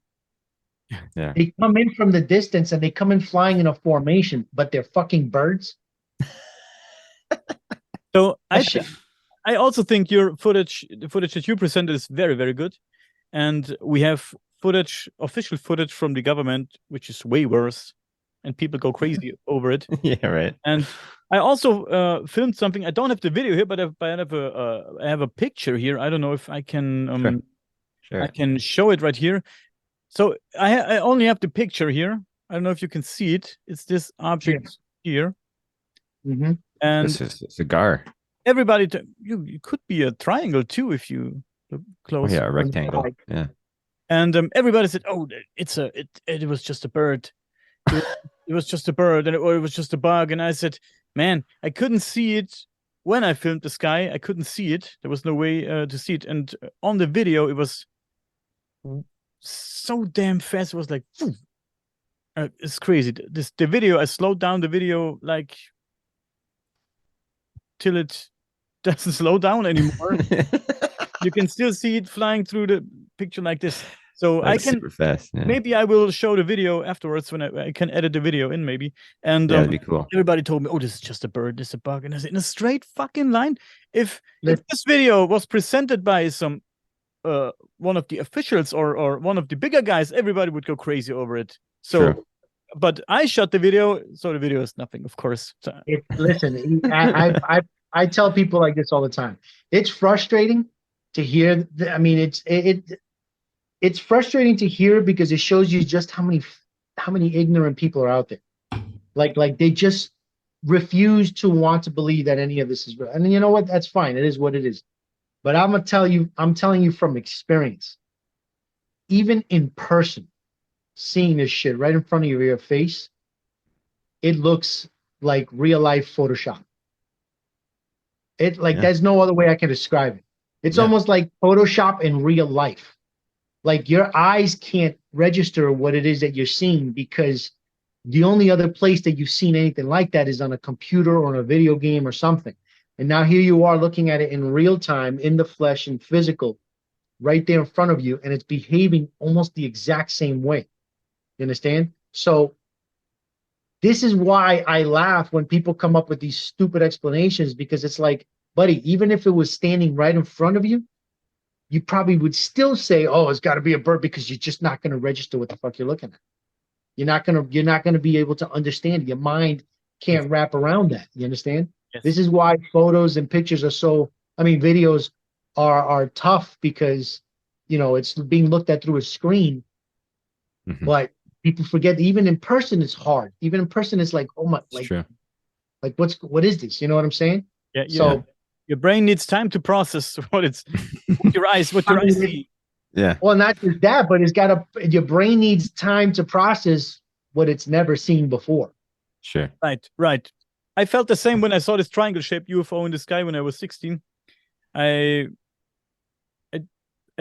Yeah. They come in from the distance and they come in flying in a formation, but they're fucking birds. So That shit. I also think the footage that you presented is very, very good. And we have official footage from the government, which is way worse. And people go crazy over it. Yeah, right. And I also filmed something. I don't have the video here, but I have a picture here. I don't know if I can Sure. I can show it right here. So I only have the picture here. I don't know if you can see it. It's this object here. Mm-hmm. And This is a cigar. everybody, you could be a triangle too if you look Oh, close. yeah, a rectangle. Yeah. And everybody said, "Oh, it was just a bird. It was, it was just a bird, or it was just a bug." And I said, "Man, I couldn't see it when I filmed the sky. I couldn't see it. There was no way to see it. And on the video, it was so damn fast. It was like, it's crazy. The video, I slowed down the video like till it doesn't slow down anymore. You can still see it flying through the picture like this. So Like I can super fast. Yeah. maybe I will show the video afterwards when I can edit the video in maybe. And Yeah, that'd be cool. everybody told me, "Oh, this is just a bird, this is a bug." And I said, in a straight fucking line, if Let- this video was presented by some one of the officials or one of the bigger guys, everybody would go crazy over it. So True. but I shot the video, so the video is nothing, of course. So, Listen, I tell people like this all the time. It's frustrating to hear. I mean, it's frustrating to hear because it shows you just how many ignorant people are out there. Like they just refuse to want to believe that any of this is real. And you know what? That's fine. It is what it is. But I'm telling you from experience, even in person, seeing this shit right in front of your face, it looks like real life Photoshop. It like Yeah. there's no other way I can describe it. It's Yeah. almost like Photoshop in real life. Like your eyes can't register what it is that you're seeing because the only other place that you've seen anything like that is on a computer or on a video game or something. And now here you are looking at it in real time, in the flesh and physical, right there in front of you, and it's behaving almost the exact same way. You understand? So this is why I laugh when people come up with these stupid explanations, because it's like, buddy, even if it was standing right in front of you, you probably would still say, "Oh, it's got to be a bird," because you're just not going to register what the fuck you're looking at. You're not gonna be able to understand it. Your mind can't wrap around that. You understand? yes. This is why photos and pictures are so, I mean, videos are tough because it's being looked at through a screen, Mhm. but people forget that even in person it's hard. Even in person it's like, oh my, It's true. like what is this? You know what I'm saying? Yeah, So your brain needs time to process what your eyes see. Yeah. well, not just that, but your brain needs time to process what it's never seen before. Sure. Right. I felt the same when I saw this triangle-shaped UFO in the sky when I was 16. I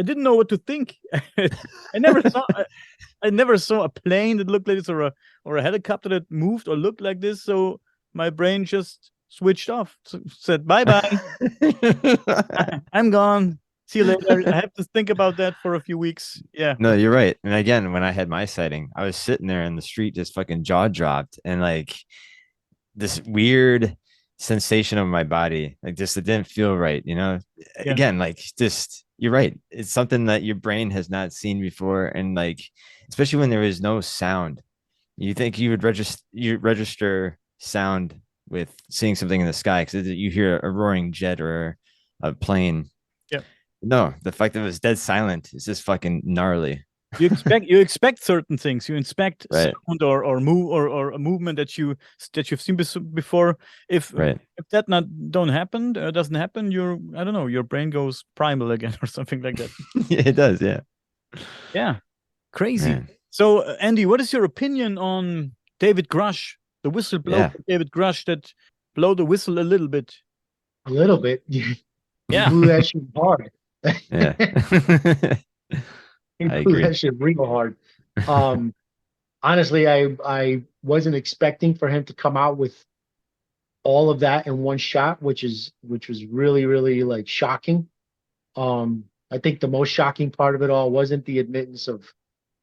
didn't know what to think. I never saw a plane that looked like this or a helicopter that moved or looked like this. So my brain just switched off, said bye-bye. I'm gone. See you later. I have to think about that for a few weeks. Yeah. No, you're right. And again, when I had my sighting, I was sitting there in the street, just fucking jaw dropped, and like this weird sensation of my body, like just it didn't feel right. Yeah. Again, like just you're right. It's something that your brain has not seen before, and like especially when there is no sound, you think you would register sound with seeing something in the sky because you hear a roaring jet or a plane. Yeah. No, the fact that it was dead silent is just fucking gnarly. You expect certain things. You expect Right. sound or move or a movement that you've seen before. If Right. if that doesn't happen, I don't know, your brain goes primal again or something like that. It does, yeah. Yeah, crazy. Man. So Andy, what is your opinion on David Grush, the whistleblower David Grush that blow the whistle a little bit? A little bit. Yeah. Blew that shit hard. Yeah. He I blew agree. that shit real hard. Honestly, I wasn't expecting for him to come out with all of that in one shot, which was really, really like shocking. I think the most shocking part of it all wasn't the admittance of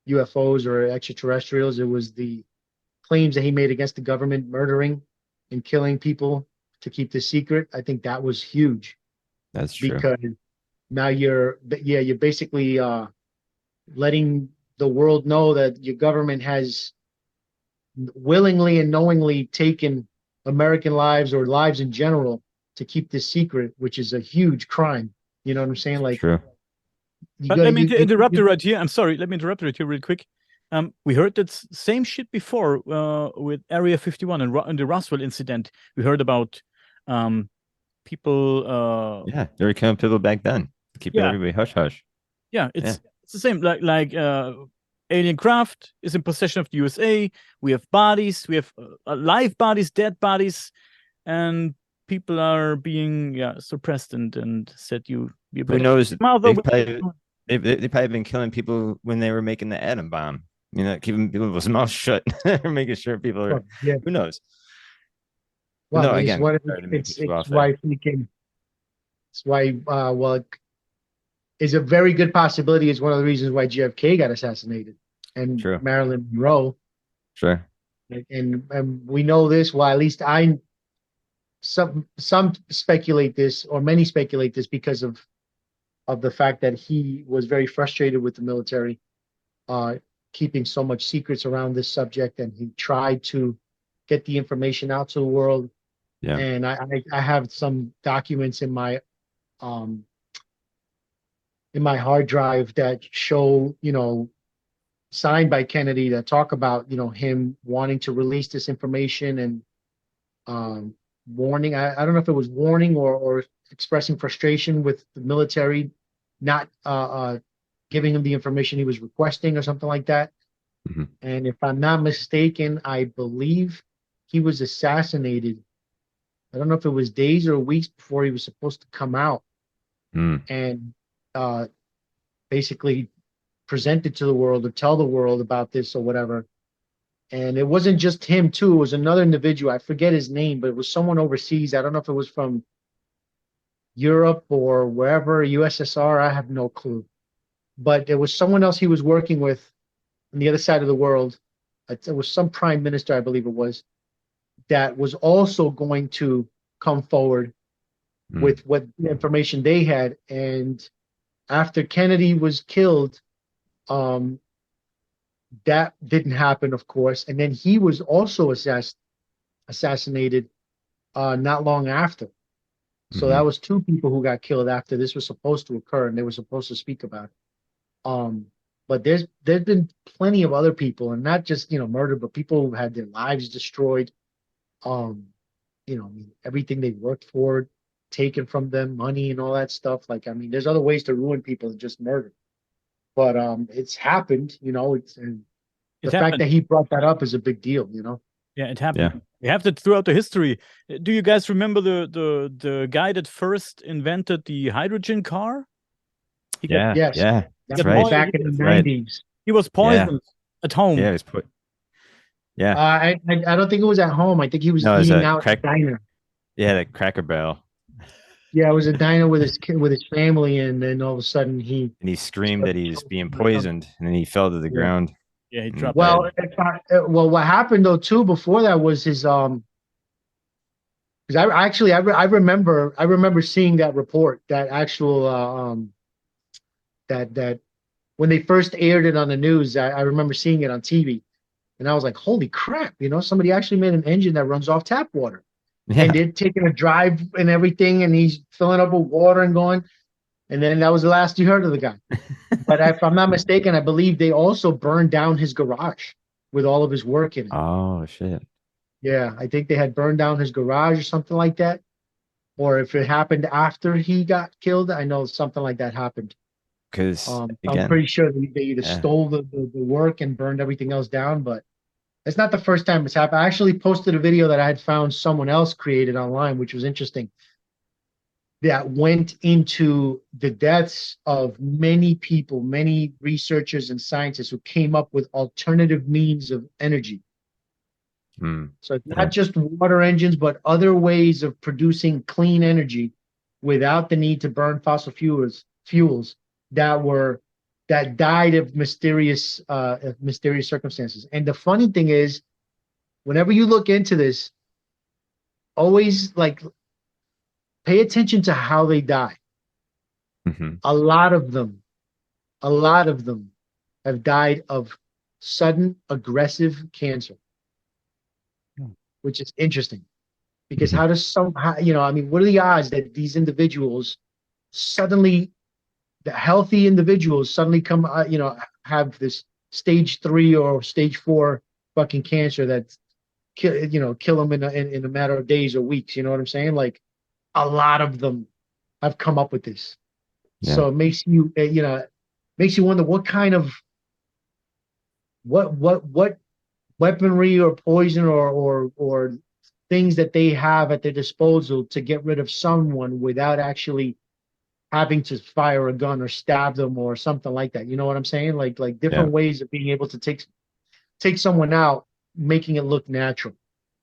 UFOs or extraterrestrials. It was the claims that he made against the government, murdering and killing people to keep the secret. I think that was huge. That's true. Because now you're basically letting the world know that your government has willingly and knowingly taken American lives or lives in general to keep this secret, which is a huge crime. You know what I'm saying? Like, True. But let me interrupt you right here. I'm sorry. Let me interrupt you right here real quick. We heard that same shit before with Area 51 and the Roswell incident. We heard about people Yeah, they were killing people back then, keeping yeah, everybody hush hush. yeah, Yeah, it's the same. Like alien craft is in possession of the USA. We have bodies, we have live bodies, dead bodies, and people are being suppressed and said you who better knows? mouth They've open. probably they probably been killing people when they were making the atom bomb. You know, keeping people's mouths shut, making sure people are. Well, yeah. Who knows? But Well, I no, mean, again, sorry to cut you it's off there. why thinking it's why well, is a very good possibility. Is one of the reasons why JFK got assassinated and True, Marilyn Monroe. sure. And we know this. Well, at least some speculate this, or many speculate this, because of the fact that he was very frustrated with the military, uh, keeping so much secrets around this subject, and he tried to get the information out to the world. Yeah, And I have some documents um in my hard drive that show, signed by Kennedy, that talk about, him wanting to release this information, and um, warning. I don't know if it was warning or expressing frustration with the military not giving him the information he was requesting or something like that. hmm And if I'm not mistaken, I believe he was assassinated. I don't know if it was days or weeks before he was supposed to come out mm. and uh, basically present it to the world or tell the world about this or whatever. And it wasn't just him too. It was another individual. I forget his name, but it was someone overseas. I don't know if it was from Europe or wherever, USSR. I have no clue. But there was someone else he was working with on the other side of the world. It was some prime minister, I believe it was, that was also going to come forward Mm. with what information they had. And after Kennedy was killed, that didn't happen, of course. And then he was also assassinated not long after. So that hmm was two people who got killed after this was supposed to occur, and they were supposed to speak about it. But there's been plenty of other people, and not just murder, but people who had their lives destroyed. Um, I mean, everything they worked for taken from them, money and all that stuff. Like, I mean, there's other ways to ruin people than just murder. But it's happened. And It the fact happened. that he brought that up is a big deal. Yeah, it Yeah, happened. We have that throughout the history. Do you guys remember the guy that first invented the hydrogen car? He got yeah, Yes, yeah. he That's got right. back poisoned. in the That's right. 90s. He was Yeah, poisoned at home. yeah. It was put. Yeah. I don't think it was at home. I think he was No, it's eating a out at crack. a diner. Yeah, the Cracker Barrel, Yeah, it was a diner with his kid, with his family, and then all of a sudden he and he screamed that started he was being choking or something. poisoned, and then he fell to the Yeah. ground Yeah, he and dropped dead. Well, well, what happened though too before that was his because I remember seeing that report, that actual that when they first aired it on the news. I remember seeing it on TV, and I was like, holy crap, somebody actually made an engine that runs off tap water. And Yeah. they're taking a drive and everything, and he's filling up with water and going. And then that was the last you heard of the guy. But if I'm not mistaken, I believe they also burned down his garage with all of his work in it. Oh shit. Yeah, I think they had burned down his garage or something like that. Or if it happened after he got killed, I know something like that happened. Because I'm again, pretty sure they either yeah. stole the work and burned everything else down, but it's not the first time it's happened. I actually posted a video that I had found someone else created online, which was interesting, that went into the deaths of many people, many researchers and scientists who came up with alternative means of energy. Mm, So it's yeah. not just water engines, but other ways of producing clean energy without the need to burn fossil fuels that died of mysterious circumstances. And the funny thing is, whenever you look into this, always like pay attention to how they die. hmm A lot of them, a lot of them have died of sudden aggressive cancer, which is interesting because hmm how does I mean, what are the odds that these individuals suddenly, the healthy individuals suddenly come, have this stage 3 or stage 4 fucking cancer that's kill them in a matter of days or weeks. You know what I'm saying? Like, a lot of them have come up with this. Yeah. So it makes you, makes you wonder what kind of what weaponry or poison or things that they have at their disposal to get rid of someone without actually having to fire a gun or stab them or something like that. You know what I'm saying? Like Yeah. different ways of being able to take someone out, making it look natural.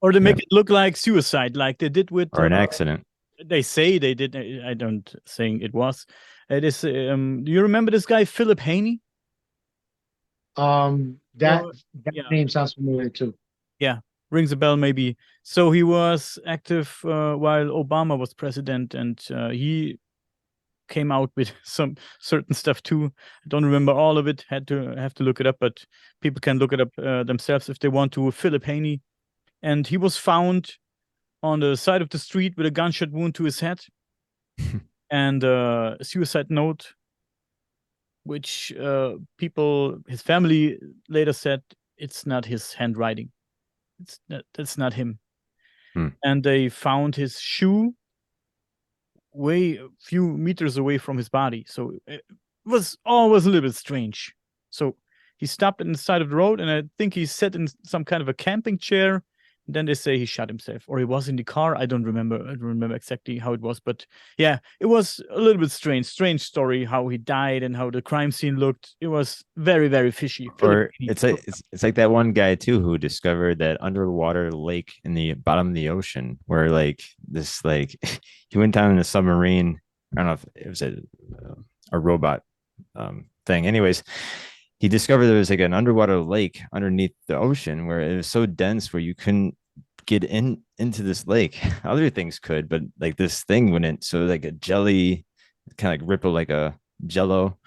Or they make Yeah. it look like suicide, like they did with. Or an accident. They say they did. I don't saying it was. It is. Do you remember this guy Philip Haney? That Well, that yeah, name sounds familiar too. yeah, rings a bell maybe. So he was active while Obama was president, and he came out with some certain stuff too. I don't remember all of it. Have to look it up, but people can look it up themselves if they want to. Philip Haney, and he was found on the side of the street with a gunshot wound to his head and a suicide note, which his family later said it's not his handwriting. That's not him. Hmm. And they found his shoe way a few meters away from his body. So it was always a little bit strange. So he stopped on the side of the road, and I think he sat in some kind of a camping chair. And then they say he shot himself, or he was in the car. I don't remember. I don't remember exactly how it was, but yeah, it was a little bit strange. Strange story how he died and how the crime scene looked. It was very, very fishy. Or it's like that one guy too who discovered that underwater lake in the bottom of the ocean where like this like he went down in a submarine. I don't know if it was a robot thing. Anyways, he discovered there was like an underwater lake underneath the ocean where it was so dense where you couldn't get into this lake. Other things could, but like this thing wouldn't. So like a jelly kind of like ripple like a jello.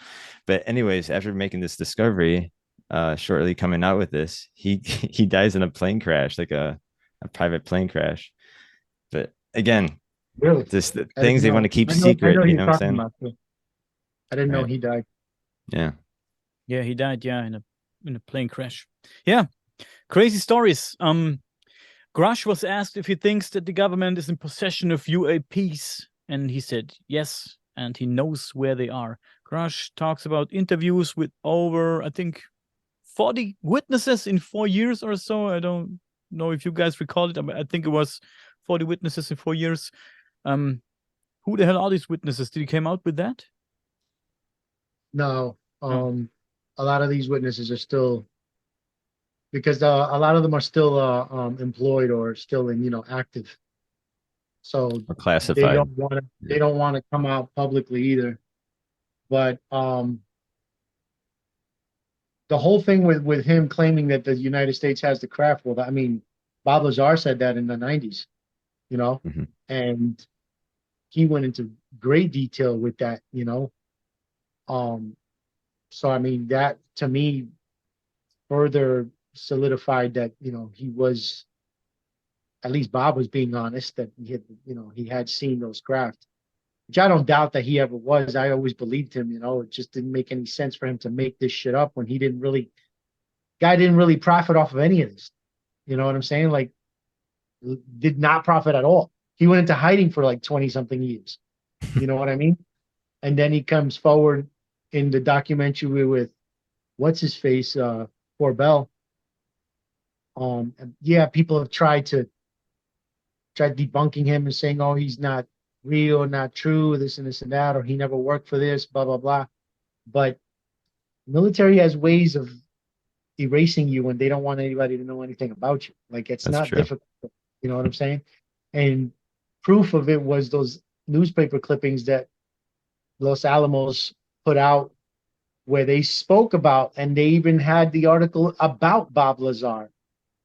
But anyways, after making this discovery, shortly coming out with this, he dies in a plane crash, like a private plane crash. But again, Really? just the I things didn't they want know. to keep I know secret, you you're know what I'm talking saying? about too. I didn't know Right. he died. Yeah. Yeah, he died. Yeah, in a plane crash. Yeah, crazy stories. Grush was asked if he thinks that the government is in possession of UAPs, and he said yes, and he knows where they are. Grush talks about interviews with over, I think, 40 witnesses in 4 years or so. I don't know if you guys recall it. I think it was 40 witnesses in 4 years. Who the hell are these witnesses? Did he came out with that? No, No. a lot of these witnesses are still because a lot of them are still employed or still in active. So Or classified. they Yeah. don't want to come out publicly either. But the whole thing with him claiming that the United States has the craft, well, I mean, Bob Lazar said that in the 90s, Mhm. and he went into great detail with that. Um, so I mean that to me further solidified that he was, at least Bob was being honest, that he had seen those craft, which I don't doubt that he ever was. I always believed him. It just didn't make any sense for him to make this shit up when he didn't really, guy didn't really profit off of any of this. You know what I'm saying? Like, did not profit at all. He went into hiding for like 20 something years. You know what I mean? And then he comes forward in the documentary with what's his face, Corbell. And yeah, people have tried debunking him and saying, oh, he's not real, not true, this and this and that, or he never worked for this, blah, blah, blah. But military has ways of erasing you when they don't want anybody to know anything about you. Like, it's That's not true. difficult. You know what I'm saying? And proof of it was those newspaper clippings that Los Alamos put out where they spoke about, and they even had the article about Bob Lazar.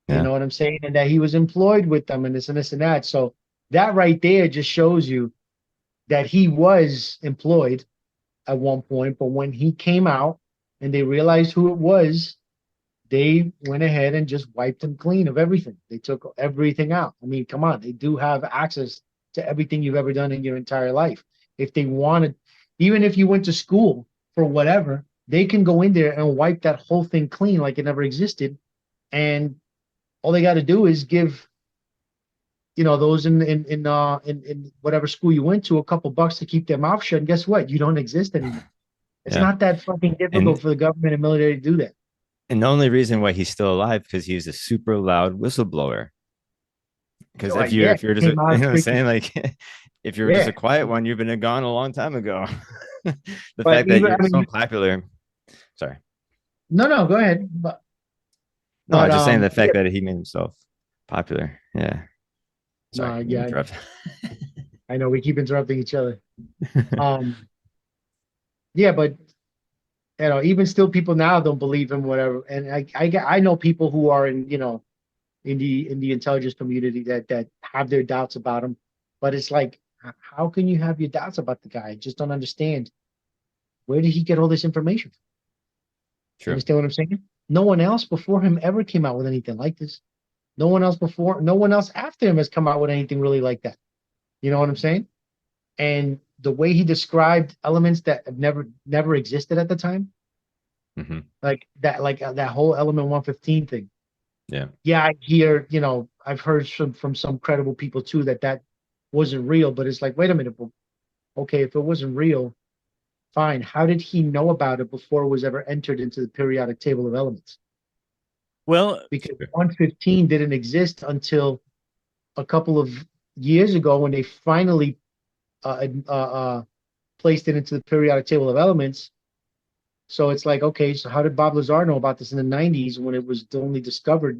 You Yeah. know what I'm saying? And that he was employed with them and this and this and that. So that right there just shows you that he was employed at one point, but when he came out and they realized who it was, they went ahead and just wiped him clean of everything. They took everything out. I mean, come on, they do have access to everything you've ever done in your entire life. If they wanted, even if you went to school for whatever, they can go in there and wipe that whole thing clean like it never existed. And all they got to do is give those in whatever school you went to, a couple bucks to keep their mouth shut. And guess what? You don't exist anymore. It's Yeah. not that fucking difficult And for the government and military to do that. the only reason why he's still alive because he was a super loud whistleblower. Because So if yeah, you're just came you out know what I'm freaking saying, like if you're just yeah. a quiet one, you've been gone a long time ago. The But fact that even you're I so mean, popular. Sorry. no, go ahead. No, I But was just saying the yeah, fact that he made himself popular. Yeah. Sorry, no, you yeah, interrupt. I know we keep interrupting each other. Um, yeah, but even still, people now don't believe him, whatever. And I know people who are in the intelligence community that have their doubts about him, but it's like, how can you have your doubts about the guy? I just don't understand. Where did he get all this information? You True. understand what I'm saying? No one else before him ever came out with anything like this. No one else after him has come out with anything really like that. You know what I'm saying? And the way he described elements that have never existed at the time, Hmm. like that whole element 115 thing. Yeah. Yeah, I hear, I've heard from some credible people too that wasn't real, but it's like, wait a minute, well, okay, if it wasn't real, fine. How did he know about it before it was ever entered into the periodic table of elements? Well, Because 115 didn't exist until a couple of years ago when they finally placed it into the periodic table of elements. So it's like, okay, so how did Bob Lazar know about this in the 90s when it was only discovered a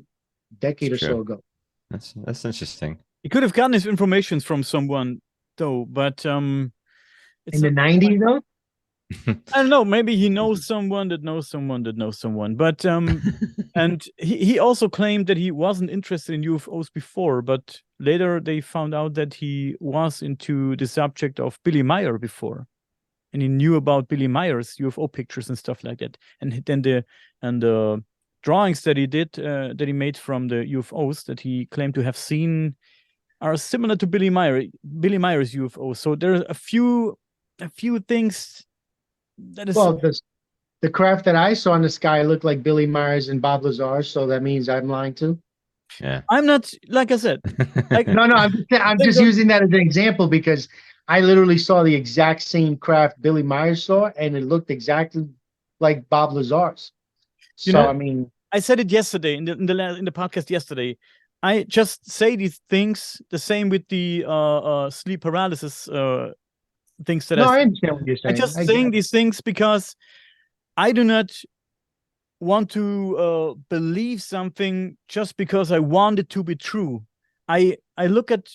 It's decade or true. so ago? That's interesting. he could have gotten his information from someone though, but In it's the 90s, though? I don't know. Maybe he knows someone that knows someone that knows someone. But and he also claimed that he wasn't interested in UFOs before, but later they found out that he was into the subject of Billy Meyer before, and he knew about Billy Meyer's UFO pictures and stuff like that. And then the drawings that he did that he made from the UFOs that he claimed to have seen are similar to Billy Meyer's UFO. So there are a few things that is. Well, the craft that I saw in the sky looked like Billy Myers and Bob Lazar, so that means I'm lying too. Yeah. I'm not, like I said, like No, no, I'm they just don't. using that as an example because I literally saw the exact same craft Billy Myers saw, and it looked exactly like Bob Lazar's. You So know, I mean, I said it yesterday in the podcast yesterday. I just say these things the same with the sleep paralysis things that I no, I said. understand what you're I saying. just saying these things because I do not want to believe something just because I want it to be true. I look at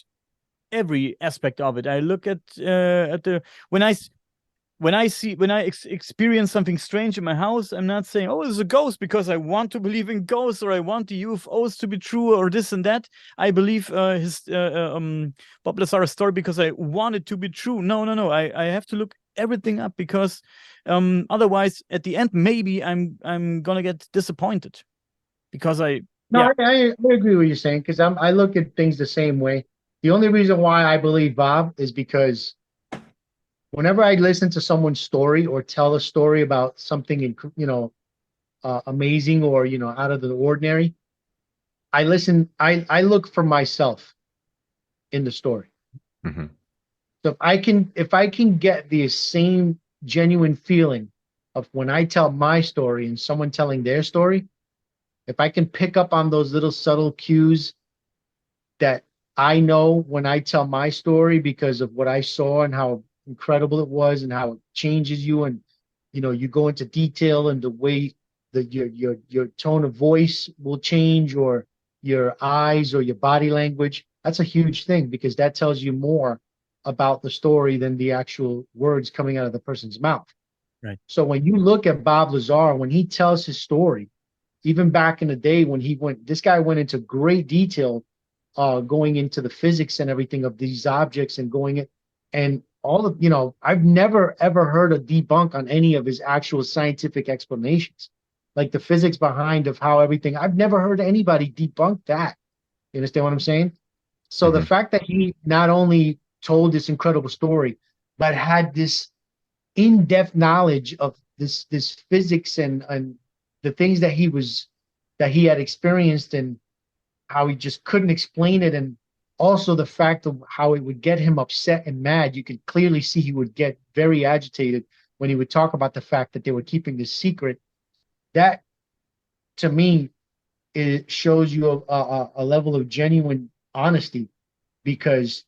every aspect of it. I look at the when I experience something strange in my house, I'm not saying, oh, it's a ghost because I want to believe in ghosts or I want the UFOs to be true or this and that. I believe his Bob Lazar's story because I want it to be true. No, no, no. I have to look everything up because otherwise, at the end, maybe I'm gonna get disappointed because No, yeah. I agree with you saying because I look at things the same way. The only reason why I believe Bob is because whenever I listen to someone's story or tell a story about something amazing or out of the ordinary, I look for myself in the story. Hmm. So if I can get the same genuine feeling of when I tell my story and someone telling their story, if I can pick up on those little subtle cues that I know when I tell my story because of what I saw and how incredible it was and how it changes you and you go into detail and the way that your tone of voice will change or your eyes or your body language. That's a huge thing because that tells you more about the story than the actual words coming out of the person's mouth. Right. So when you look at Bob Lazar, when he tells his story, even back in the day when this guy went into great detail, going into the physics and everything of these objects and going it and all of, I've never ever heard a debunk on any of his actual scientific explanations, like the physics behind of how everything. I've never heard anybody debunk that. You understand what I'm saying? So the Hmm. fact that he not only told this incredible story, but had this in-depth knowledge of this physics and the things that he had experienced and how he just couldn't explain it and also the fact of how it would get him upset and mad. You could clearly see he would get very agitated when he would talk about the fact that they were keeping this secret. That, to me, it shows you a level of genuine honesty, because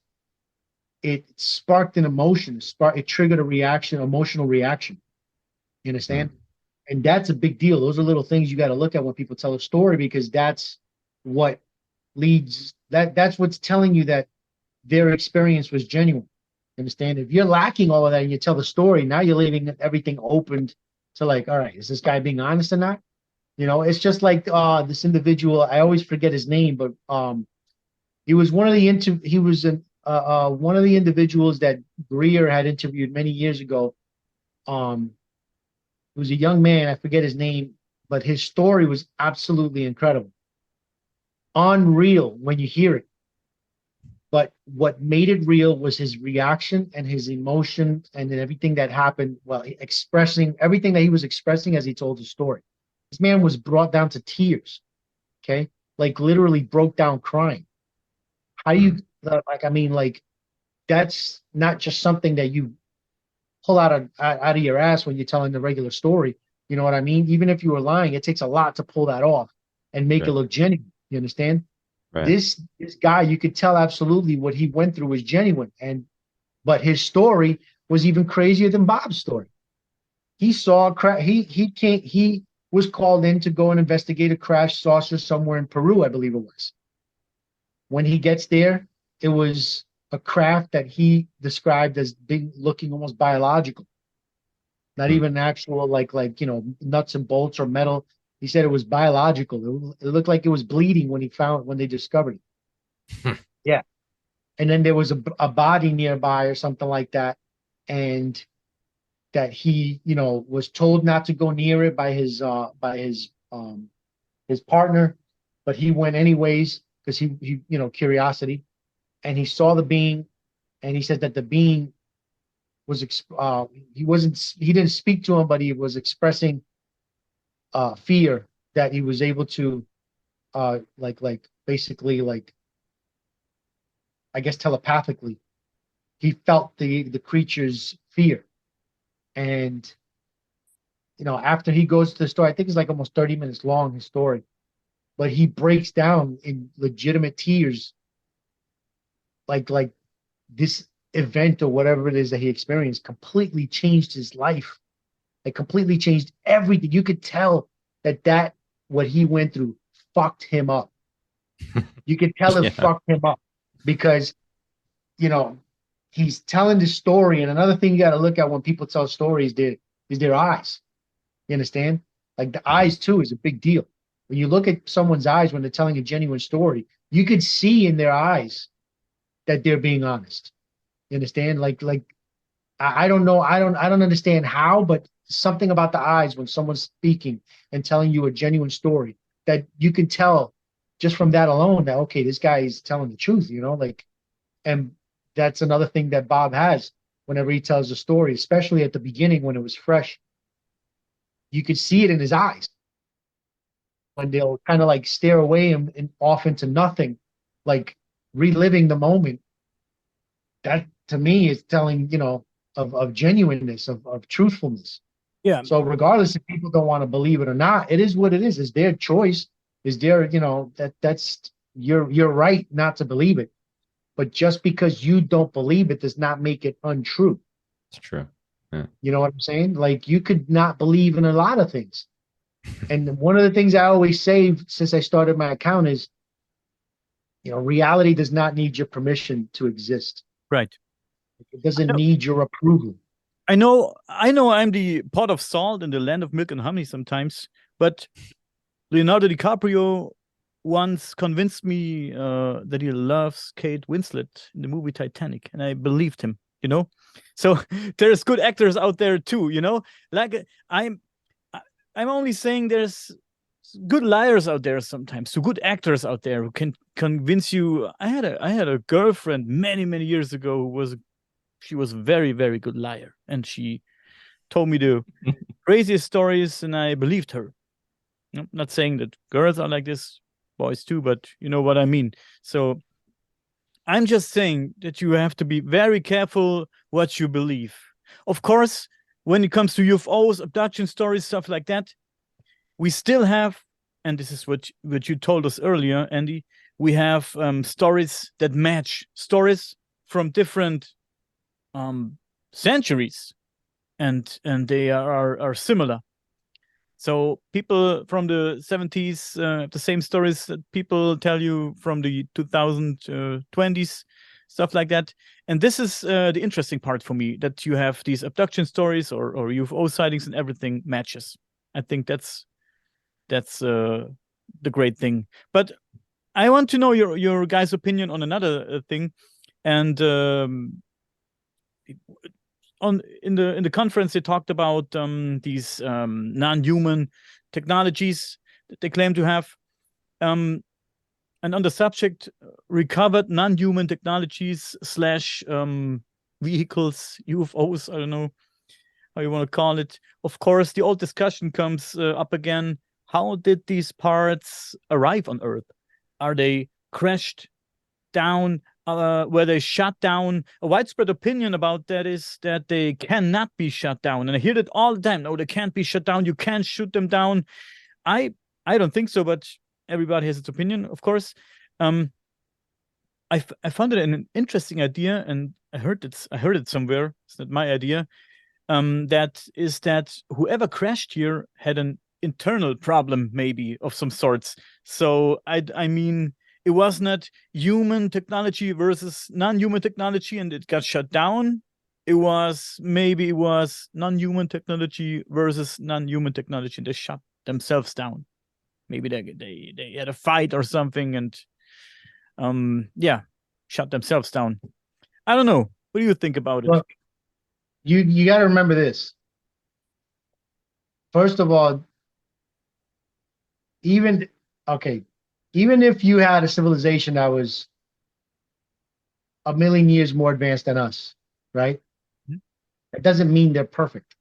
it sparked an emotion, it triggered a reaction, emotional reaction. You understand? And that's a big deal. Those are little things you got to look at when people tell a story, because that's what that's what's telling you that their experience was genuine. You understand? If you're lacking all of that and you tell the story, now you're leaving everything open to, like, all right, is this guy being honest or not? You know, it's just like this individual. I always forget his name, but he was one of the one of the individuals that Greer had interviewed many years ago. He was a young man. I forget his name, but his story was absolutely incredible, unreal when you hear it. But what made it real was his reaction and his emotion and everything that happened. Well, expressing everything that he was expressing as he told the story. This man was brought down to tears. Okay, like literally broke down crying. How do you like? I mean, like, that's not just something that you pull out of your ass when you're telling the regular story. You know what I mean? Even if you were lying, it takes a lot to pull that off and make it look genuine. You understand? Right. This guy, you could tell absolutely what he went through was genuine, but his story was even crazier than Bob's story. He saw he was called in to go and investigate a crash saucer somewhere in Peru, I believe it was. When he gets there, it was a craft that he described as being looking almost biological, not even actual like nuts and bolts or metal. He said it was biological. It looked like it was bleeding when they discovered it. Yeah. And then there was a body nearby or something like that, and that he, was told not to go near it by his partner, but he went anyways because he curiosity, and he saw the being, and he said that the being was he didn't speak to him, but he was expressing fear, that he was able to basically, like, I guess telepathically, he felt the creature's fear. And after he goes to the story, I think it's like almost 30 minutes long, his story, but he breaks down in legitimate tears, like this event or whatever it is that he experienced completely changed his life. It completely changed everything. You could tell that what he went through fucked him up. You could tell it fucked him up, because he's telling the story. And another thing you got to look at when people tell stories, is their eyes. You understand? Like, the eyes too is a big deal. When you look at someone's eyes when they're telling a genuine story, you could see in their eyes that they're being honest. You understand? Like I don't know. I don't understand how, but something about the eyes when someone's speaking and telling you a genuine story, that you can tell just from that alone that, okay, this guy is telling the truth, and that's another thing that Bob has whenever he tells a story, especially at the beginning when it was fresh. You could see it in his eyes when they'll kind of like stare away and off into nothing, like reliving the moment. That, to me, is telling, of genuineness, of truthfulness. Yeah. So regardless if people don't want to believe it or not, it is what it is. It's their choice. Is their, that's you're right not to believe it. But just because you don't believe it does not make it untrue. It's true. Yeah. You know what I'm saying? Like, you could not believe in a lot of things. And one of the things I always say since I started my account is, reality does not need your permission to exist. Right. It doesn't need your approval. I know I'm the pot of salt in the land of milk and honey sometimes, but Leonardo DiCaprio once convinced me that he loves Kate Winslet in the movie Titanic, and I believed him, So there's good actors out there too, Like, I'm only saying there's good liars out there sometimes, so good actors out there who can convince you. I had a girlfriend many years ago she was a very, very good liar, and she told me the craziest stories, and I believed her. I'm not saying that girls are like this, boys too, but you know what I mean. So I'm just saying that you have to be very careful what you believe. Of course, when it comes to UFOs, abduction stories, stuff like that, we still have, and this is what you told us earlier, Andy, we have stories that match stories from different centuries, and they are similar. So people from the 70s the same stories that people tell you from the 2020s, stuff like that. And this is the interesting part for me, that you have these abduction stories or UFO sightings and everything matches. I think that's the great thing. But I want to know your guys' opinion on another thing. And in the conference they talked about these non-human technologies that they claim to have, and on the subject recovered non-human technologies slash vehicles, UFOs, I don't know how you want to call it. Of course, the old discussion comes up again. How did these parts arrive on Earth? Are they crashed down? Were they shut down? A widespread opinion about that is that they cannot be shut down, and I hear that all the time. No, they can't be shut down. You can't shoot them down. I don't think so, but everybody has its opinion, of course. I found it an interesting idea, and I heard it somewhere. It's not my idea. That whoever crashed here had an internal problem, maybe of some sorts. So I mean, it was not human technology versus non-human technology, and it got shut down. It was non-human technology versus non-human technology, and they shut themselves down. Maybe they had a fight or something, and shut themselves down. I don't know. What do you think about it? Look, you got to remember this. First of all, even if you had a civilization that was a million years more advanced than us, right? That doesn't mean they're perfect.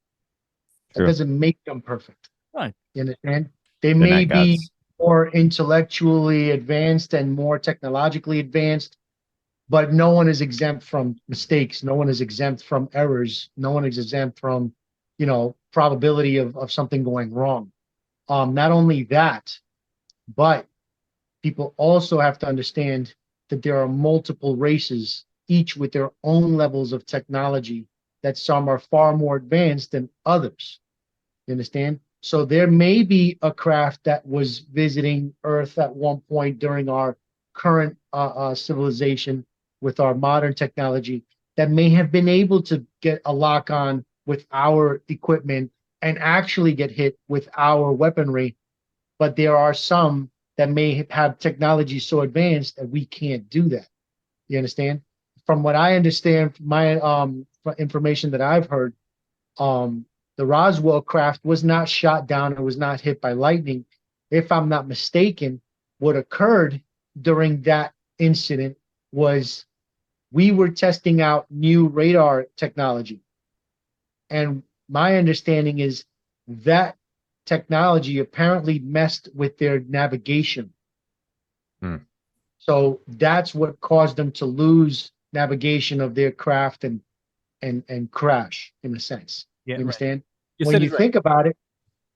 That doesn't make them perfect. Right. You understand? They may be gods. more intellectually advanced and more technologically advanced, but no one is exempt from mistakes. No one is exempt from errors. No one is exempt from, probability of something going wrong. Not only that, but people also have to understand that there are multiple races, each with their own levels of technology, that some are far more advanced than others. You understand? So there may be a craft that was visiting Earth at one point during our current civilization with our modern technology that may have been able to get a lock on with our equipment and actually get hit with our weaponry. But there are some that may have technology so advanced that we can't do that. You understand? From what I understand, my information that I've heard, the Roswell craft was not shot down. It was not hit by lightning. If I'm not mistaken, what occurred during that incident was we were testing out new radar technology. And my understanding is that technology apparently messed with their navigation. So that's what caused them to lose navigation of their craft and crash, in a sense. Yeah, you understand? You When said you it right. think about it,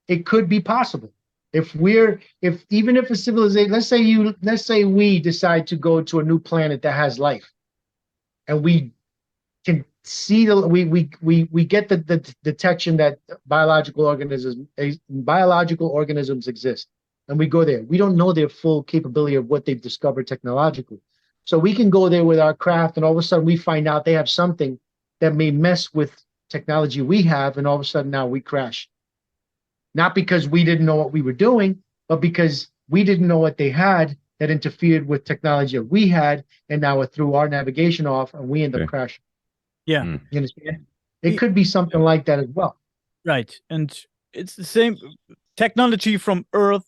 it could be possible. Even if a civilization, let's say we decide to go to a new planet that has life, and we can see we get the detection that biological organisms exist, and we go there. We don't know their full capability of what they've discovered technologically. So we can go there with our craft, and all of a sudden we find out they have something that may mess with technology we have, and all of a sudden now we crash. Not because we didn't know what we were doing, but because we didn't know what they had that interfered with technology that we had, and now it threw our navigation off, and we end up crashing. Yeah. You understand? It could be something like that as well. Right. And it's the same technology from Earth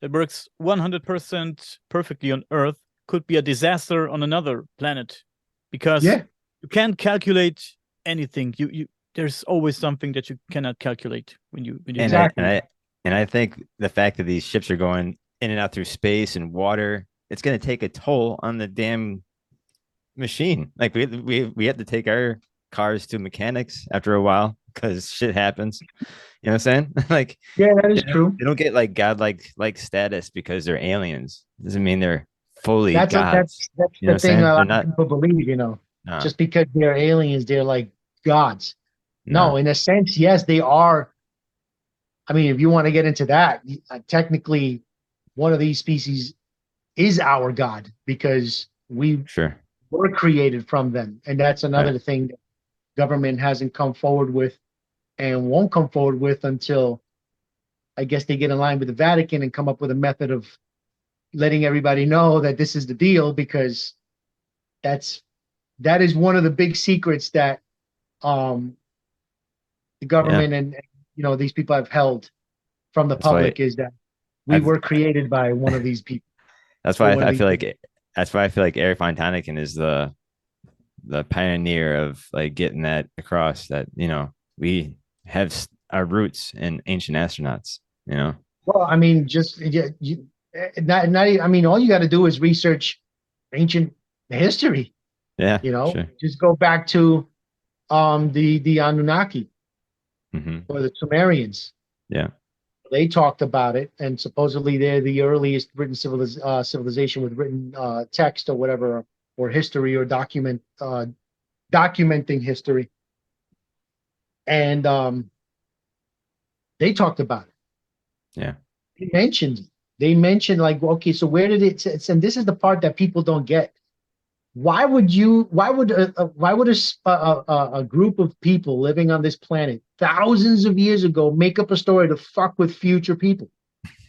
that works 100% perfectly on Earth could be a disaster on another planet, because you can't calculate anything. There's always something that you cannot calculate when you and I think the fact that these ships are going in and out through space and water, it's going to take a toll on the damn machine. Like we had to take our cars to mechanics after a while because shit happens. You know what I'm saying? Like Yeah, that they is don't, true. they don't get like godlike like status because they're aliens. Doesn't mean they're fully That's gods. that's You know the what I'm thing saying? a They're lot of not. people believe, No, just because they're aliens, they're like gods. no, No, in a sense, yes, they are. I mean, if you want to get into that, technically, one of these species is our god because we sure. were created from them, and that's Right. another thing that government hasn't come forward with and won't come forward with until I guess they get in line with the Vatican and come up with a method of letting everybody know that this is the deal because that's that is one of the big secrets that um the Yeah. government and these people have held from the That's why public is that we I've were created by one of these people that's or why one of I these feel like that's why I feel like Eric Von Däniken is the pioneer of like getting that across that, we have our roots in ancient astronauts, you know? well, I mean, just I mean, all you got to do is research ancient history. Yeah, sure. Just go back to the Anunnaki Hmm. or the Sumerians. Yeah. They talked about it, and supposedly they're the earliest written civilization with written text or whatever, or history or documenting history. And they talked about it. Yeah. They mentioned it. They mentioned like, okay, so where did and this is the part that people don't get. Why would a group of people living on this planet thousands of years ago make up a story to fuck with future people?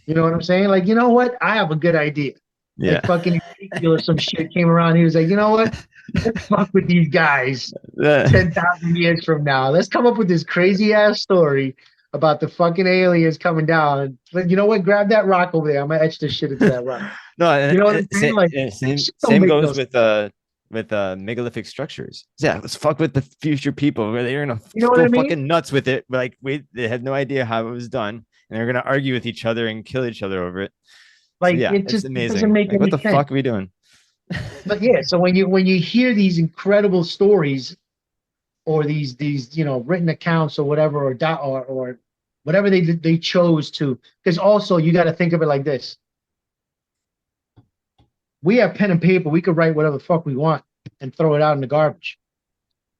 You know what I'm saying? Like, you know what? I have a good idea. Yeah. Like fucking Ezekiel or some shit came around. He was like, you know what? Let's fuck with these guys The- 10,000 years from now. Let's come up with this crazy ass story about the fucking aliens coming down. Like, you know what? Grab that rock over there. I'm gonna etch this shit into that rock. no, You know what I'm saying? Like, that same shit don't same make no goes sense. with megalithic structures. Yeah, let's fuck with the future people where they're gonna You know what go I mean? fucking nuts with it. But like, they had no idea how it was done, and they're gonna argue with each other and kill each other over it. So Like, yeah, it's it doesn't amazing. make Like, what any the sense. fuck are we doing? But yeah, so when you hear these incredible stories or these written accounts or whatever or whatever they chose to, because also you got to think of it like this: we have pen and paper, we could write whatever the fuck we want and throw it out in the garbage.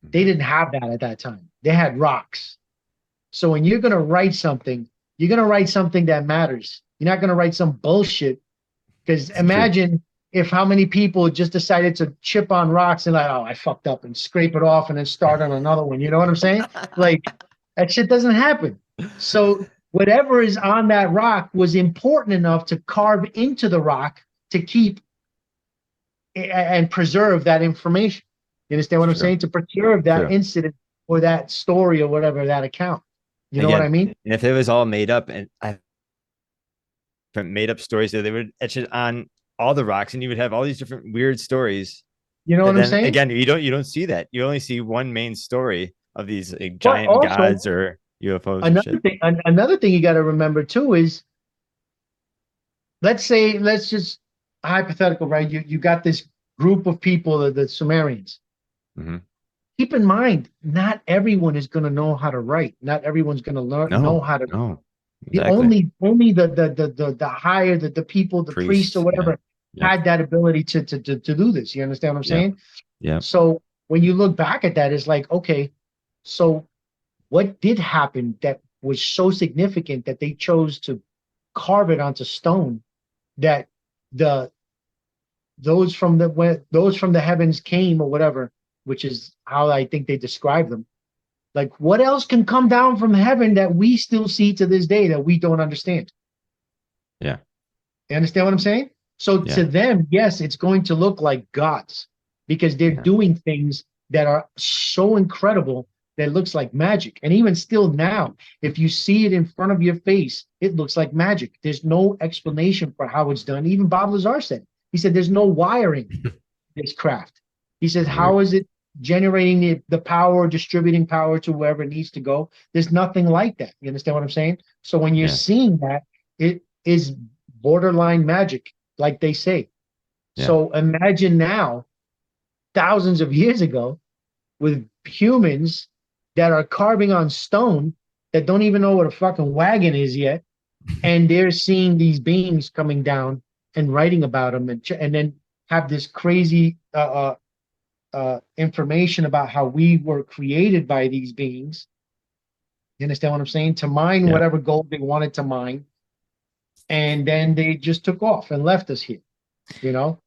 They didn't have that at that time. They had rocks. So when you're gonna write something, you're gonna write something that matters. You're not gonna write some bullshit. Because It's true. imagine if how many people just decided to chip on rocks and like, oh, I fucked up and scrape it off and then start on another one. You know what I'm saying? Like that shit doesn't happen. So whatever is on that rock was important enough to carve into the rock to keep and preserve that information. You understand what I'm True. saying? To preserve that True. incident or that story or whatever, that account. You know what I Again, mean? and if it was all made up and I made up stories, so they would etch it on all the rocks, and you would have all these different weird stories. You know But what I'm then saying? again, you don't see that. You only see one main story of these like, But giant also gods or UFOs and another shit. thing, another thing you got to remember too is, let's just hypothetical, right? You got this group of people, the Sumerians. Hmm. Keep in mind, not everyone is going to know how to write. Not everyone's going to know No, how to. no, The exactly. only the higher the people, the priests or Priests. Yeah. whatever, Yep. had that ability to do this. You understand what I'm Yep. saying? Yep. So when you look back at that, it's like, okay, so what did happen that was so significant that they chose to carve it onto stone that the those from the heavens came or whatever, which is how I think they describe them. Like, what else can come down from heaven that we still see to this day that we don't understand? Yeah. You understand what I'm saying? So Yeah. to them, yes, it's going to look like gods because they're Yeah. doing things that are so incredible that it looks like magic. And even still now, if you see it in front of your face, it looks like magic. There's no explanation for how it's done. Even Bob Lazar said, he said, there's no wiring in this craft. He says, Weird. how is it generating the power, distributing power to wherever it needs to go? There's nothing like that. You understand what I'm saying? So when you're Yeah. seeing that, it is borderline magic, like they say. Yeah. So imagine now thousands of years ago with humans that are carving on stone that don't even know what a fucking wagon is yet, and they're seeing these beings coming down and writing about them, and then have this crazy information about how we were created by these beings. You understand what I'm saying? To mine Yeah. whatever gold they wanted to mine, and then they just took off and left us here. You know?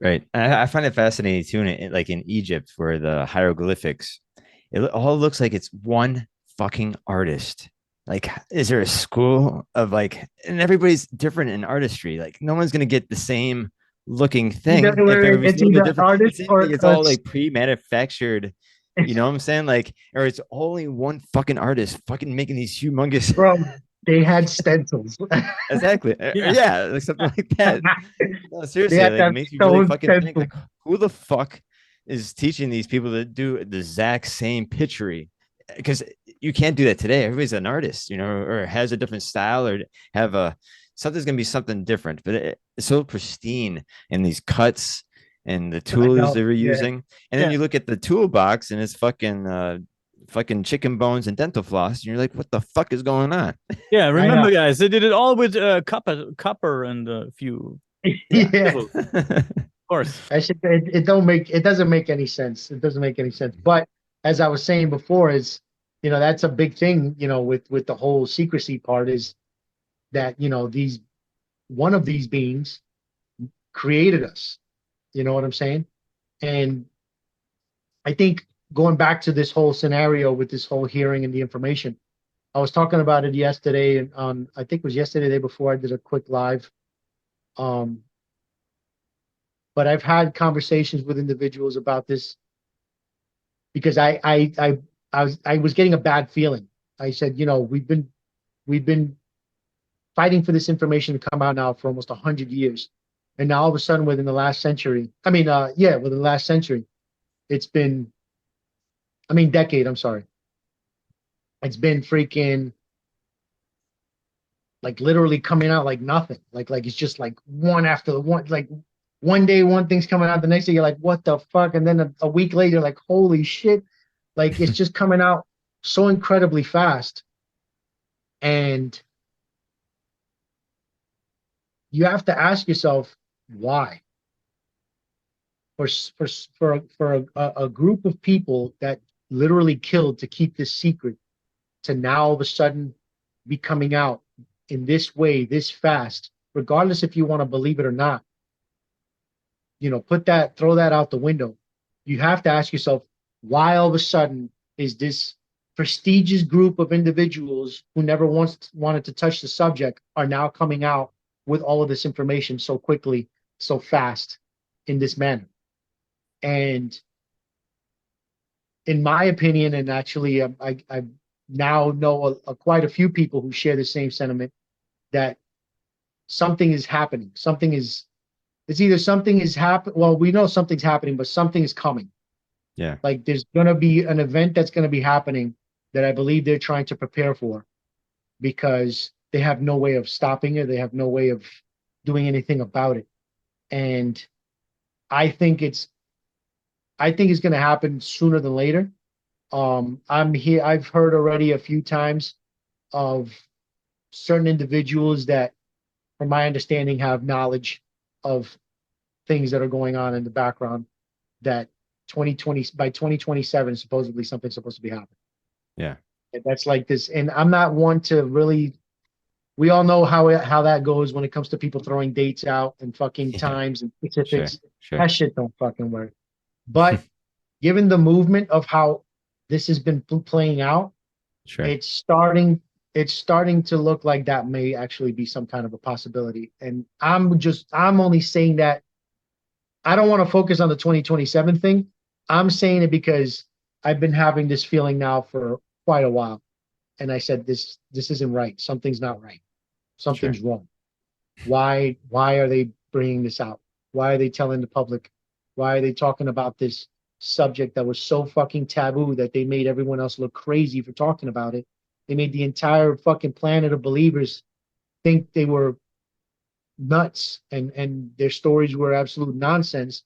Right. I find it fascinating too, like in Egypt, where the hieroglyphics, it all looks like it's one fucking artist. Like, is there a school of like, and everybody's different in artistry. Like, no one's gonna get the same looking thing if everybody's a It's little bit either different. It artist seems like or it's all like pre-manufactured. You know what I'm saying? Like, or it's only one fucking artist fucking making these humongous. bro. They had stencils. Exactly. Yeah. Yeah, like something like that. No, They seriously, had like it that makes you really stone fucking think stencil. like who the fuck is teaching these people to do the exact same pitchery? Because you can't do that today. Everybody's an artist, you know, or has a different style or have a something's gonna be something different, but it's so pristine in these cuts and the I tools they know. were Yeah. using. And then Yeah. you look at the toolbox and it's fucking chicken bones and dental floss, and you're like, what the fuck is going on? Yeah, I know. remember, guys, they did it all with copper and a few Yeah. Yeah. nibbles, of course. It doesn't make any sense. It doesn't make any sense. But as I was saying before, is that's a big thing, with the whole secrecy part is that, these one of these beings created us. You know what I'm saying? And I think going back to this whole scenario with this whole hearing and the information, I was talking about it yesterday, and I think it was yesterday, the day before I did a quick live. Um, but I've had conversations with individuals about this because I was getting a bad feeling. I said, we've been fighting for this information to come out now for almost 100 years, and now all of a sudden within the last century, within the last century, it's been, decade. I'm sorry, it's been freaking like literally coming out like nothing. Like it's just like one after the one. Like one day one thing's coming out, the next day you're like, what the fuck? And then a week later, like, holy shit. Like it's just coming out so incredibly fast. And you have to ask yourself why. For a group of people that literally killed to keep this secret, to now all of a sudden be coming out in this way, this fast, regardless if you want to believe it or not, throw that out the window. You have to ask yourself, why all of a sudden is this prestigious group of individuals who never once wanted to touch the subject are now coming out with all of this information so quickly, so fast, in this manner? And in my opinion, and actually, I now know quite a few people who share the same sentiment, that something is happening. It's either something is happening. Well, we know something's happening, but something is coming. Yeah. Like there's going to be an event that's going to be happening that I believe they're trying to prepare for, because they have no way of stopping it. They have no way of doing anything about it. And I think it's going to happen sooner than later. I've heard already a few times of certain individuals that, from my understanding, have knowledge of things that are going on in the background, that 2020 by 2027 supposedly something's supposed to be happening. Yeah. And that's like this, and I'm not one to really. We all know how that goes when it comes to people throwing dates out and fucking Yeah. times and Sure. specifics. Sure. That shit don't fucking work. But given the movement of how this has been playing out, Sure. it's starting to look like that may actually be some kind of a possibility. And I'm only saying that. I don't want to focus on the 2027 thing. I'm saying it because I've been having this feeling now for quite a while. And I said, this isn't right. Something's not right. Sure. Something's wrong. Why are they bringing this out? Why are they telling the public? Why are they talking about this subject that was so fucking taboo that they made everyone else look crazy for talking about it? They made the entire fucking planet of believers think they were nuts, and their stories were absolute nonsense.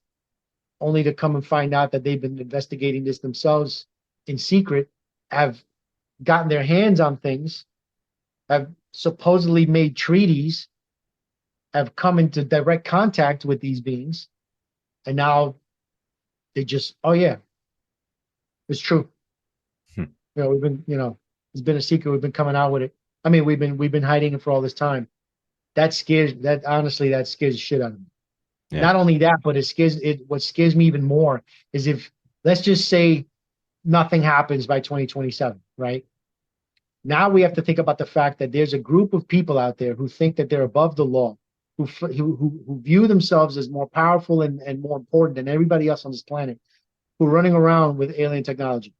only to come and find out that they've been investigating this themselves in secret, have gotten their hands on things, have supposedly made treaties, have come into direct contact with these beings, and now they just, oh yeah, it's true. Hmm. We've been, it's been a secret. We've been coming out with it. I mean, we've been hiding it for all this time. Honestly, that scares the shit out of me. Yeah. Not only that, but what scares me even more is if, let's just say, nothing happens by 2027, right? Now we have to think about the fact that there's a group of people out there who think that they're above the law, who view themselves as more powerful and more important than everybody else on this planet, who are running around with alien technology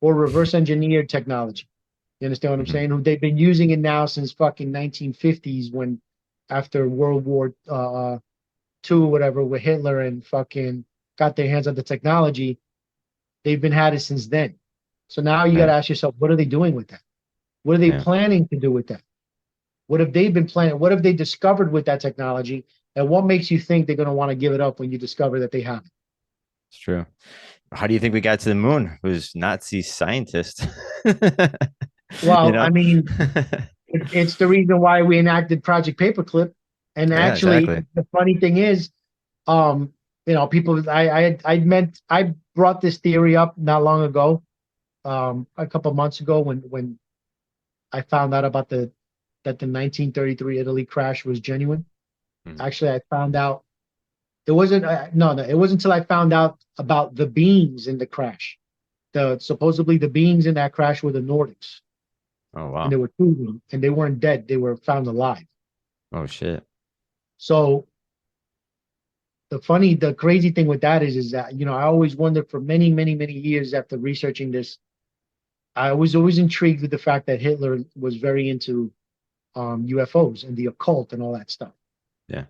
or reverse engineered technology. You understand what I'm saying? Who they've been using it now since fucking 1950s, when after World War II, whatever, with Hitler and fucking got their hands on the technology, they've been had it since then. So now you got to ask yourself, what are they doing with that? What are they planning to do with that? What have they been planning? What have they discovered with that technology? And what makes you think they're going to want to give it up when you discover that they have it? It's true. How do you think we got to the moon? It was Nazi scientists. Well, I mean, it's the reason why we enacted Project Paperclip. And Yeah, actually, exactly. the funny thing is, people, I brought this theory up not long ago, a couple of months ago when I found out about that the 1933 Italy crash was genuine. Actually, I found out it wasn't. No, it wasn't until I found out about the beings in the crash. Supposedly the beings in that crash were the Nordics, Oh and wow. there were two of them, and they weren't dead; they were found alive. Oh shit. So the crazy thing with that is that I always wondered for many, many, many years after researching this. I was always intrigued with the fact that Hitler was very into UFOs and the occult and all that stuff. Yeah.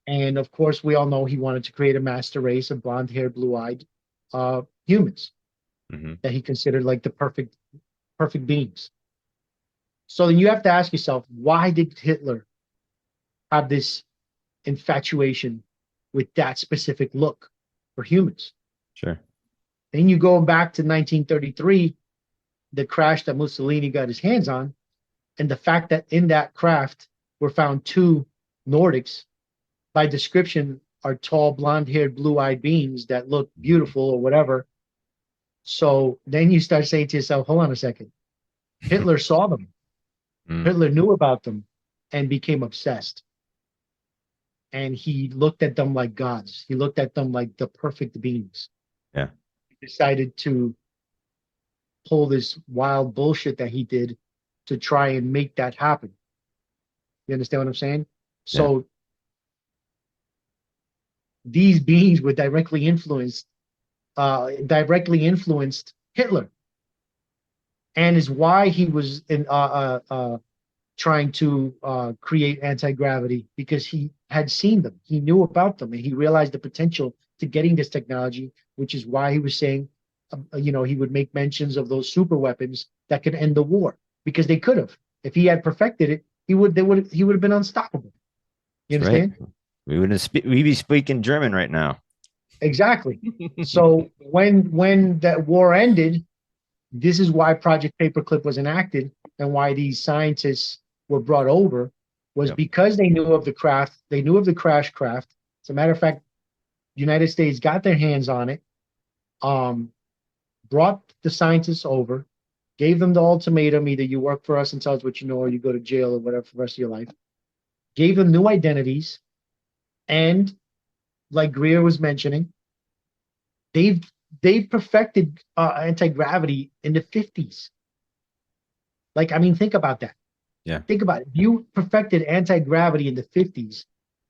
And of course, we all know he wanted to create a master race of blonde-haired, blue-eyed humans that he considered like the perfect beings. So then you have to ask yourself, why did Hitler have this infatuation with that specific look for humans? Sure. Then you go back to 1933, the crash that Mussolini got his hands on, and the fact that in that craft were found two Nordics, by description, are tall, blonde-haired, blue-eyed beings that look beautiful or whatever. So then you start saying to yourself, hold on a second. Hitler saw them. Hitler knew about them and became obsessed. And he looked at them like gods. He looked at them like the perfect beings. Yeah. He decided to pull this wild bullshit that he did to try and make that happen. You understand what I'm saying? So these beings were directly influenced Hitler, and is why he was trying to create anti-gravity, because he had seen them, he knew about them, and he realized the potential to getting this technology, which is why he was saying, he would make mentions of those super weapons that could end the war, because they could have. If he had perfected it, he would have been unstoppable. You That's understand? right. We'd be speaking German right now. Exactly. So when that war ended, this is why Project Paperclip was enacted, and why these scientists were brought over, was because they knew of the craft, they knew of the crash craft. As a matter of fact, the United States got their hands on it, brought the scientists over, gave them the ultimatum: either you work for us and tell us what you know, or you go to jail or whatever for the rest of your life. Gave them new identities, and like Greer was mentioning, they've perfected anti-gravity in the 50s. Like, I mean, think about that. Yeah. Think about it. You perfected anti-gravity in the 50s,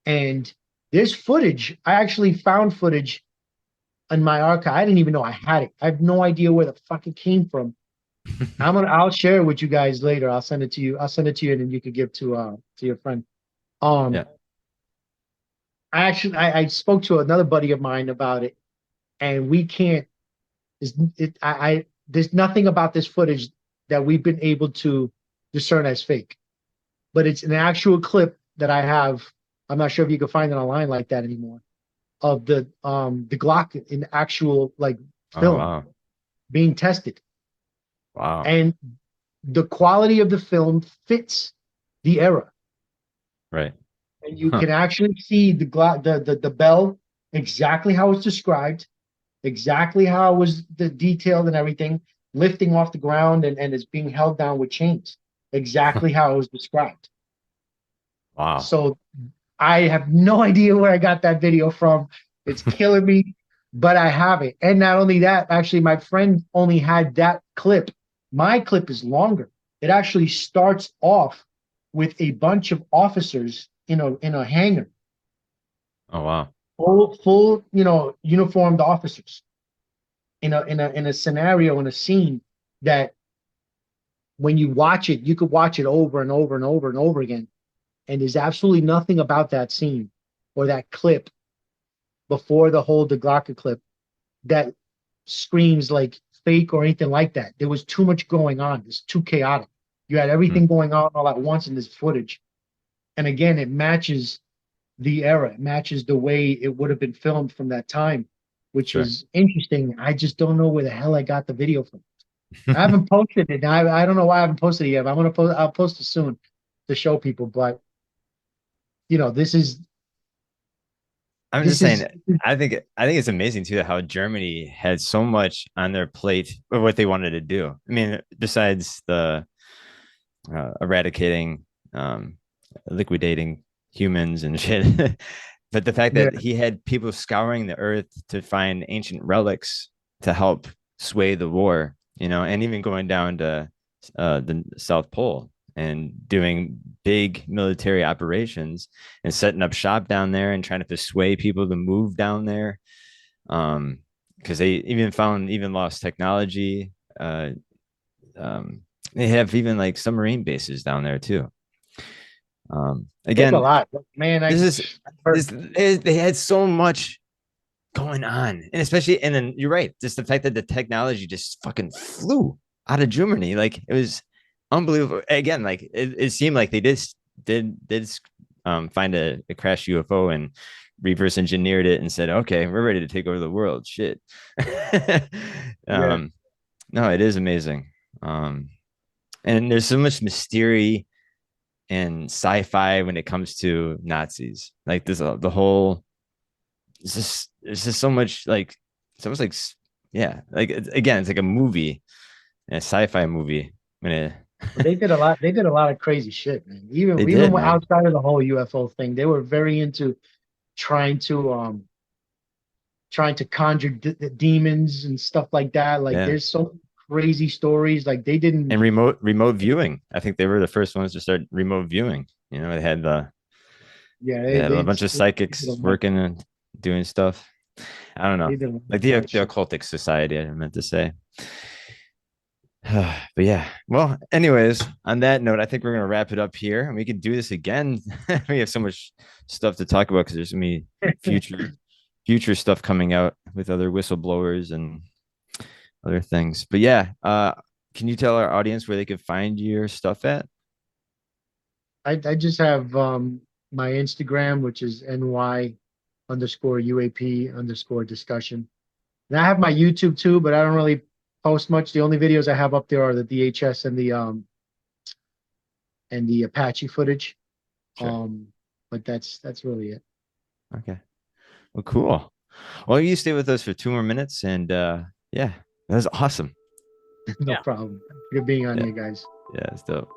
and there's footage. I actually found footage in my archive. I didn't even know I had it. I have no idea where the fuck it came from. I'll share it with you guys later. I'll send it to you. And then you could give to your friend. Yeah. I spoke to another buddy of mine about it, and we can't. There's nothing about this footage that we've been able to discern as fake, but it's an actual clip that I have. I'm not sure if you can find it online like that anymore. of the Glock in actual like Oh film wow. being tested, Wow. and the quality of the film fits the era, Right. and you Huh. can actually see the Glock, the bell exactly how it's described, exactly how it was the detailed and everything, lifting off the ground and is being held down with chains, exactly how it was described. Wow. So I have no idea where I got that video from. It's killing me, but I have it. And not only that, actually, my friend only had that clip. My clip is longer. It actually starts off with a bunch of officers in a hangar, Oh wow. full uniformed officers in a scenario, in a scene that when you watch it, you could watch it over and over and over and over again. And there's absolutely nothing about that scene or that clip before the whole DeGlocka clip that screams like fake or anything like that. There was too much going on. It's too chaotic. You had Hmm. everything going on all at once in this footage. And again, it matches the era. It matches the way it would have been filmed from that time, which Sure. is interesting. I just don't know where the hell I got the video from. I haven't posted it. I don't know why I haven't posted it yet. But I'll post it soon to show people. But this is I'm just this saying, is I think it's amazing too how Germany had so much on their plate of what they wanted to do. I mean, besides the eradicating, um, liquidating humans and shit, but the fact yeah, that he had people scouring the earth to find ancient relics to help sway the war, and even going down to the South Pole and doing big military operations and setting up shop down there and trying to persuade people to move down there. Because they even found even lost technology. Um, they have even like submarine bases down there too. there's a Again, lot. Man, this is I've heard. they had so much going on, and especially, and then you're right, just the fact that the technology just fucking flew out of Germany, like it was unbelievable. Again, like it seemed like they just did find a crashed UFO and reverse engineered it and said, okay, we're ready to take over the world. Shit. Yeah, um, no, it is amazing. Um, and there's so much mystery and sci-fi when it comes to Nazis. Like this, the whole it's just so much like it's almost like yeah, like again, it's like a movie, a sci-fi movie. When it but they did a lot. They did a lot of crazy shit, man. Even they even did, man. outside of the whole UFO thing, they were very into trying to um trying to conjure demons and stuff like that. Like Yeah, there's so crazy stories. Like they didn't. and remote viewing. I think they were the first ones to start remote viewing. They had Yeah, they they had a they, bunch of they did a psychics lot. working and doing stuff. I don't know, They did a lot like of bad the shit. occultic society. I meant to say. But yeah, well, anyways, on that note, I think we're gonna wrap it up here, and we can do this again. We have so much stuff to talk about because there's gonna be future stuff coming out with other whistleblowers and other things. But yeah, can you tell our audience where they could find your stuff at? I just have my Instagram, which is ny_UAP_discussion. And I have my YouTube too, but I don't really post much. The only videos I have up there are the DHS and the Apache footage. Sure. Um, but that's really it. Okay. Well, cool. Well, you stay with us for 2 more minutes, and yeah, that was awesome. No Yeah. problem. Good being on Yeah, here, guys. yeah, it's dope.